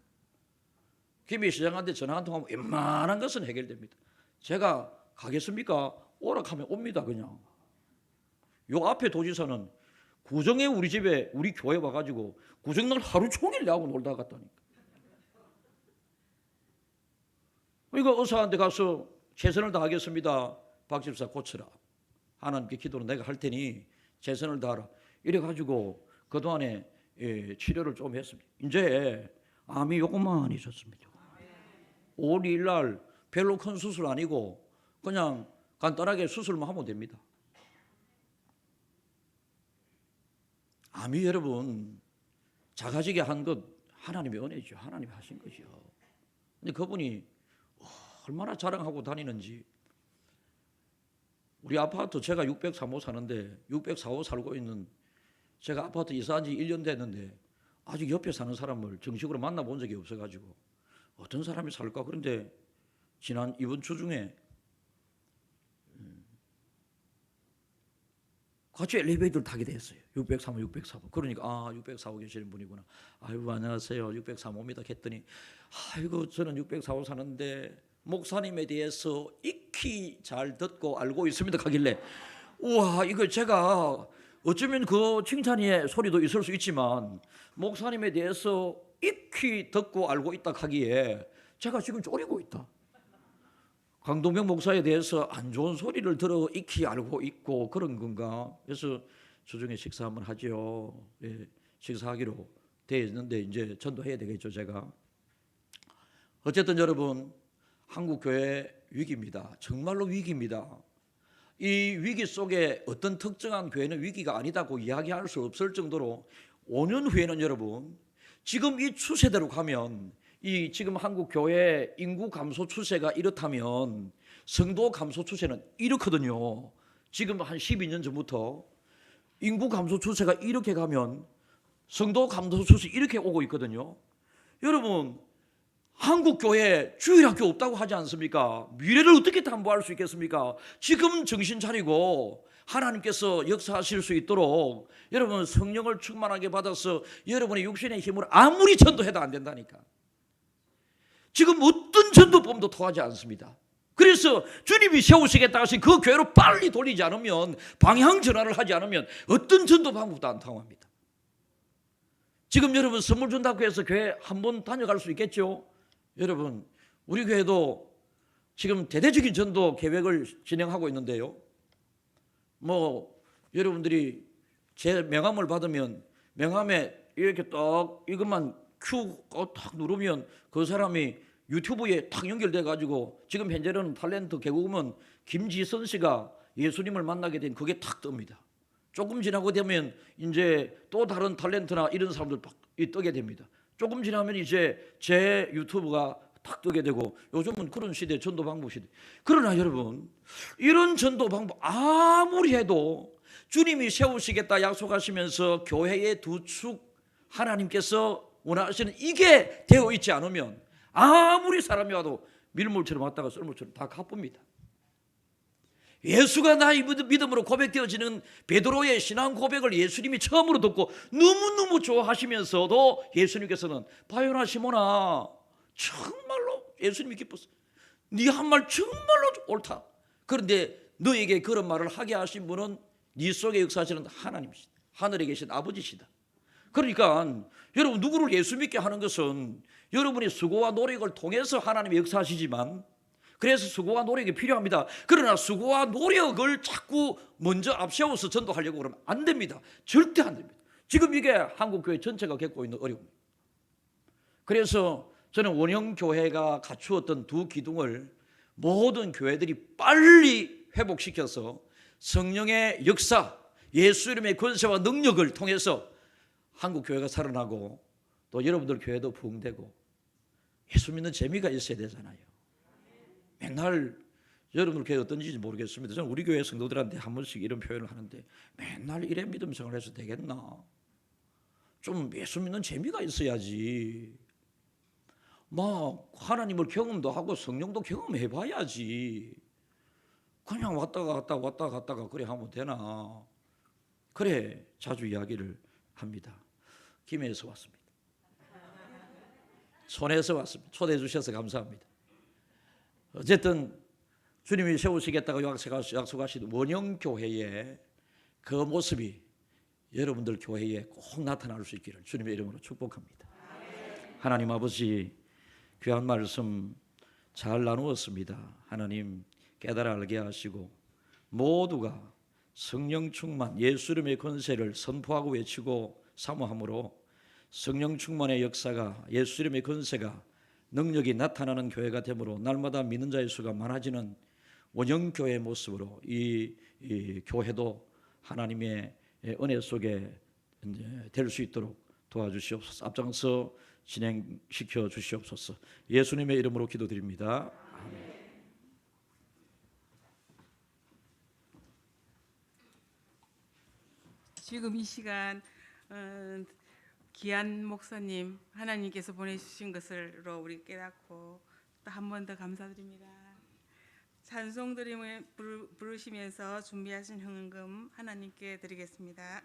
김해시장한테 전화 한 통 하면 웬만한 것은 해결됩니다. 제가 가겠습니까? 오락하면 옵니다. 그냥 요 앞에 도지사는 구정에 우리 집에 우리 교회 와가지고 구정날 하루 종일 내하고 놀다 갔다니까. 이거 의사한테 가서 최선을 다하겠습니다. 박 집사 고쳐라. 하나님께 기도는 내가 할 테니 최선을 다하라. 이래가지고 그동안에 치료를 좀 했습니다. 이제 암이 요것만 있었습니다. 5월 2일 날 별로 큰 수술 아니고 그냥 간단하게 수술만 하면 됩니다. 암이 여러분 작아지게 한 것 하나님의 은혜죠. 하나님이 하신 것이요. 근데 그분이 얼마나 자랑하고 다니는지. 우리 아파트 제가 603호 사는데 604호 살고 있는, 제가 아파트 이사한 지 1년 됐는데 아직 옆에 사는 사람을 정식으로 만나본 적이 없어가지고 어떤 사람이 살까. 그런데 이번 주 중에 같이 엘리베이터를 타게 됐어요. 603호, 604호. 그러니까 604호 계시는 분이구나. 아이고 안녕하세요. 603호입니다. 했더니 아이고 저는 604호 사는데 목사님에 대해서 익히 잘 듣고 알고 있습니다. 하길래 우와, 이거 제가 어쩌면 그 칭찬의 소리도 있을 수 있지만 목사님에 대해서 익히 듣고 알고 있다 하기에 제가 지금 졸이고 있다. 강동병 목사에 대해서 안 좋은 소리를 들어 익히 알고 있고 그런 건가? 그래서 주중에 식사 한번 하죠. 예, 식사하기로 되어 있는데 이제 전도해야 되겠죠, 제가. 어쨌든 여러분, 한국 교회 위기입니다. 정말로 위기입니다. 이 위기 속에 어떤 특정한 교회는 위기가 아니다고 이야기할 수 없을 정도로 5년 후에는 여러분, 지금 이 추세대로 가면 이 지금 한국 교회 인구 감소 추세가 이렇다면 성도 감소 추세는 이렇거든요. 지금 한 12년 전부터 인구 감소 추세가 이렇게 가면 성도 감소 추세 이렇게 오고 있거든요. 여러분, 한국 교회 주일학교 없다고 하지 않습니까? 미래를 어떻게 담보할 수 있겠습니까? 지금 정신 차리고 하나님께서 역사하실 수 있도록 여러분 성령을 충만하게 받아서 여러분의 육신의 힘으로 아무리 전도해도 안 된다니까. 지금 어떤 전도법도 통하지 않습니다. 그래서 주님이 세우시겠다 하신 그 교회로 빨리 돌리지 않으면, 방향 전환을 하지 않으면 어떤 전도 방법도 안 통합니다. 지금 여러분 선물 준다고 해서 교회 한번 다녀갈 수 있겠죠? 여러분, 우리 교회도 지금 대대적인 전도 계획을 진행하고 있는데요. 뭐 여러분들이 제 명함을 받으면 명함에 이렇게 딱 이것만 큐 딱 누르면 그 사람이 유튜브에 딱 연결돼 가지고 지금 현재는 탤런트 개그우먼 김지선 씨가 예수님을 만나게 된 그게 탁 뜹니다. 조금 지나고 되면 이제 또 다른 탤런트나 이런 사람들 뜨게 됩니다. 조금 지나면 이제 제 유튜브가 탁 뜨게 되고, 요즘은 그런 시대, 전도 방법 시대. 그러나 여러분, 이런 전도 방법 아무리 해도 주님이 세우시겠다 약속하시면서 교회의 두 축 하나님께서 원하시는 이게 되어 있지 않으면 아무리 사람이 와도 밀물처럼 왔다가 썰물처럼 다 가쁩니다. 예수가 나의 믿음으로 고백되어지는 베드로의 신앙 고백을 예수님이 처음으로 듣고 너무너무 좋아하시면서도 예수님께서는 바요나 시몬아, 정말로 예수님이 기뻤어. 네 한 말 정말로 옳다. 그런데 너에게 그런 말을 하게 하신 분은 네 속에 역사하시는 하나님이시다. 하늘에 계신 아버지시다. 그러니까 여러분, 누구를 예수 믿게 하는 것은 여러분의 수고와 노력을 통해서 하나님이 역사하시지만, 그래서 수고와 노력이 필요합니다. 그러나 수고와 노력을 자꾸 먼저 앞세워서 전도하려고 그러면 안 됩니다. 절대 안 됩니다. 지금 이게 한국교회 전체가 겪고 있는 어려움입니다. 그래서 저는 원형교회가 갖추었던 두 기둥을 모든 교회들이 빨리 회복시켜서 성령의 역사, 예수 이름의 권세와 능력을 통해서 한국교회가 살아나고 또 여러분들 교회도 부흥되고 예수 믿는 재미가 있어야 되잖아요. 맨날 여러분들 교회 어떤지 모르겠습니다. 저는 우리 교회 성도들한테 한 번씩 이런 표현을 하는데, 맨날 이래 믿음 생활을 해서 되겠나? 좀 예수 믿는 재미가 있어야지. 막 하나님을 경험도 하고 성령도 경험해 봐야지. 그냥 왔다가 갔다가 그래 하면 되나? 그래 자주 이야기를 합니다. 김해에서 왔습니다. 손해에서 왔습니다. 초대해 주셔서 감사합니다. 어쨌든 주님이 세우시겠다고 약속하신 원형교회의 그 모습이 여러분들 교회에 꼭 나타날 수 있기를 주님의 이름으로 축복합니다. 하나님 아버지, 귀한 말씀 잘 나누었습니다. 하나님 깨달아 알게 하시고 모두가 성령 충만, 예수 이름의 권세를 선포하고 외치고 사모함으로 성령 충만의 역사가, 예수 이름의 권세가, 능력이 나타나는 교회가 되므로 날마다 믿는 자의 수가 많아지는 원형교회의 모습으로 이 교회도 하나님의 은혜 속에 될 수 있도록 도와주시옵소서. 앞장서 진행시켜 주시옵소서. 예수님의 이름으로 기도드립니다. 아멘. 지금 이 시간 귀한 목사님 하나님께서 보내주신 것으로 우리 깨닫고 또 한 번 더 감사드립니다. 찬송 드림을 부르시면서 준비하신 헌금 하나님께 드리겠습니다.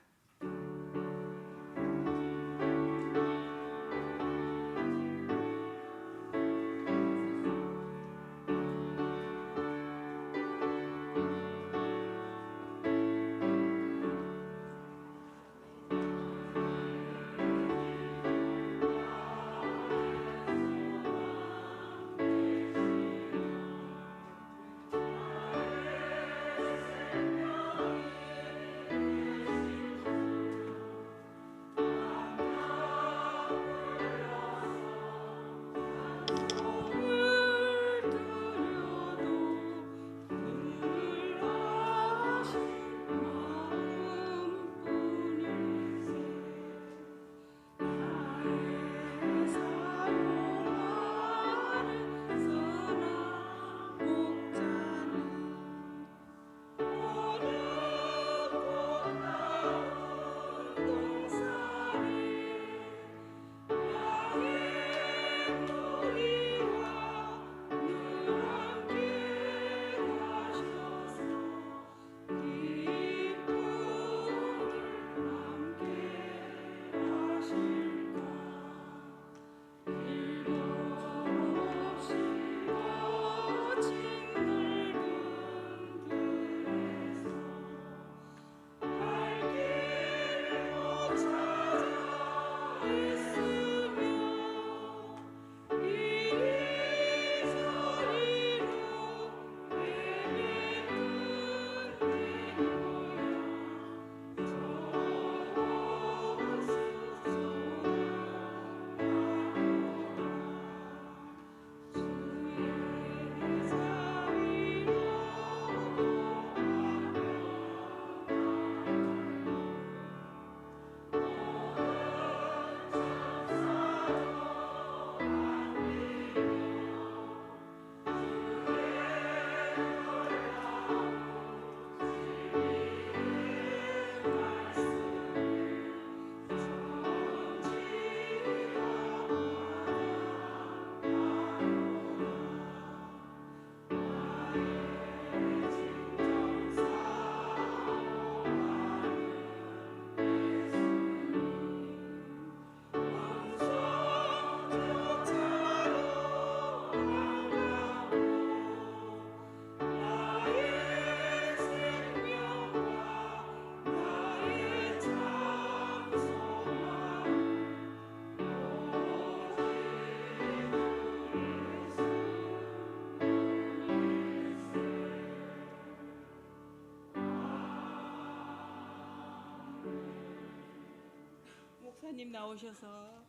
목사님 나오셔서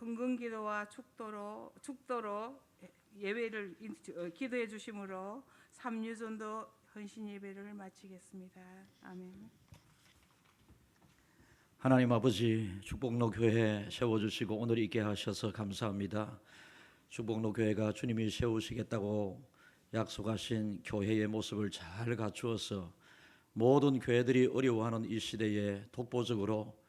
헌금기도와 축도로 예배를 기도해 주심으로 삼유전도 헌신 예배를 마치겠습니다. 아멘. 하나님 아버지, 축복로 교회 세워주시고 오늘 있게 하셔서 감사합니다. 축복로 교회가 주님이 세우시겠다고 약속하신 교회의 모습을 잘 갖추어서 모든 교회들이 어려워하는 이 시대에 독보적으로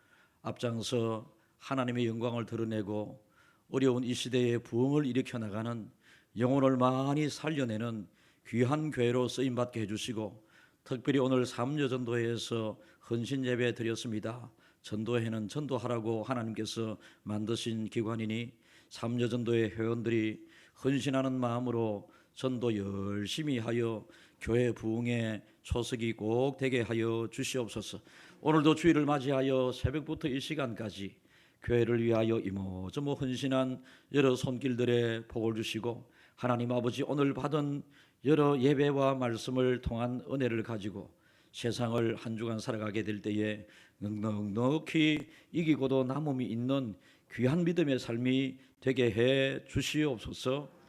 앞장서 하나님의 영광을 드러내고 어려운 이 시대에 부흥을 일으켜 나가는, 영혼을 많이 살려내는 귀한 교회로 쓰임받게 해주시고, 특별히 오늘 삼여전도회에서 헌신 예배 드렸습니다. 전도회는 전도하라고 하나님께서 만드신 기관이니 삼여전도회 회원들이 헌신하는 마음으로 전도 열심히 하여 교회 부흥의 초석이 꼭 되게 하여 주시옵소서. 오늘도 주일을 맞이하여 새벽부터 이 시간까지 교회를 위하여 이모저모 헌신한 여러 손길들의 복을 주시고, 하나님 아버지, 오늘 받은 여러 예배와 말씀을 통한 은혜를 가지고 세상을 한 주간 살아가게 될 때에 넉넉히 이기고도 남음이 있는 귀한 믿음의 삶이 되게 해 주시옵소서.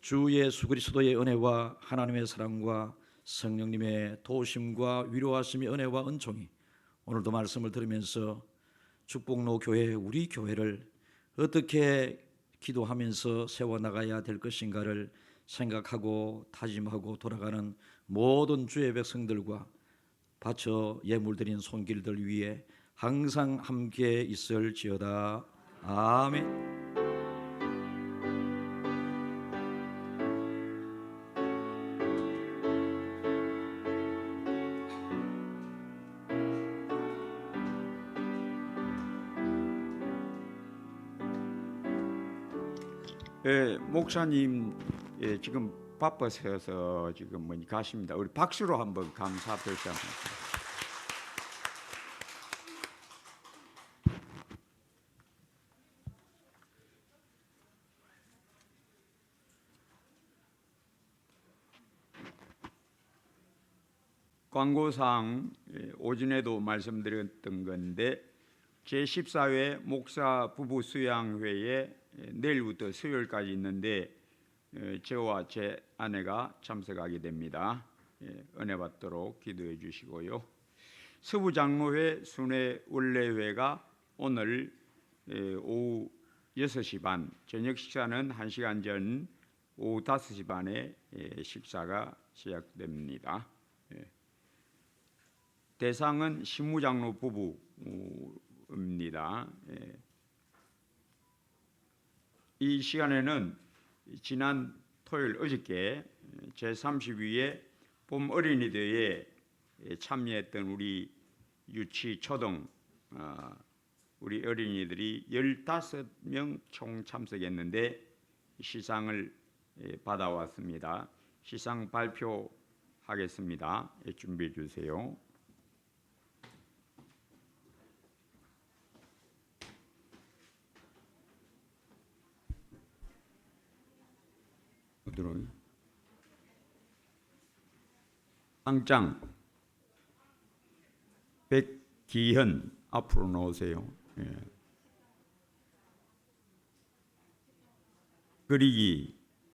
주 예수 그리스도의 은혜와 하나님의 사랑과 성령님의 도우심과 위로하심의 은혜와 은총이 오늘도 말씀을 들으면서 축복로 교회, 우리 교회를 어떻게 기도하면서 세워나가야 될 것인가를 생각하고 다짐하고 돌아가는 모든 주의 백성들과 바쳐 예물드린 손길들 위에 항상 함께 있을지어다. 아멘. 목사님 지금 바빠서 지금 가십니다. 우리 박수로 한번 감사 표시합니다. 광고상 오전에도 말씀드렸던 건데 제14회 목사 부부 수양회에 내일부터 수요일까지 있는데 저와 제 아내가 참석하게 됩니다. 은혜 받도록 기도해 주시고요. 서부장로회 순회 원래회가 오늘 오후 6시 반, 저녁 식사는 1시간 전 오후 5시 반에 식사가 시작됩니다. 대상은 신무장로 부부입니다. 이 시간에는 지난 토요일 어저께 제32회 봄 어린이대회에 참여했던 우리 유치 초등 우리 어린이들이 15명 총 참석했는데 시상을 받아왔습니다. 시상 발표하겠습니다. 준비해 주세요. 상장 백기현 앞으로 나오세요. 그리기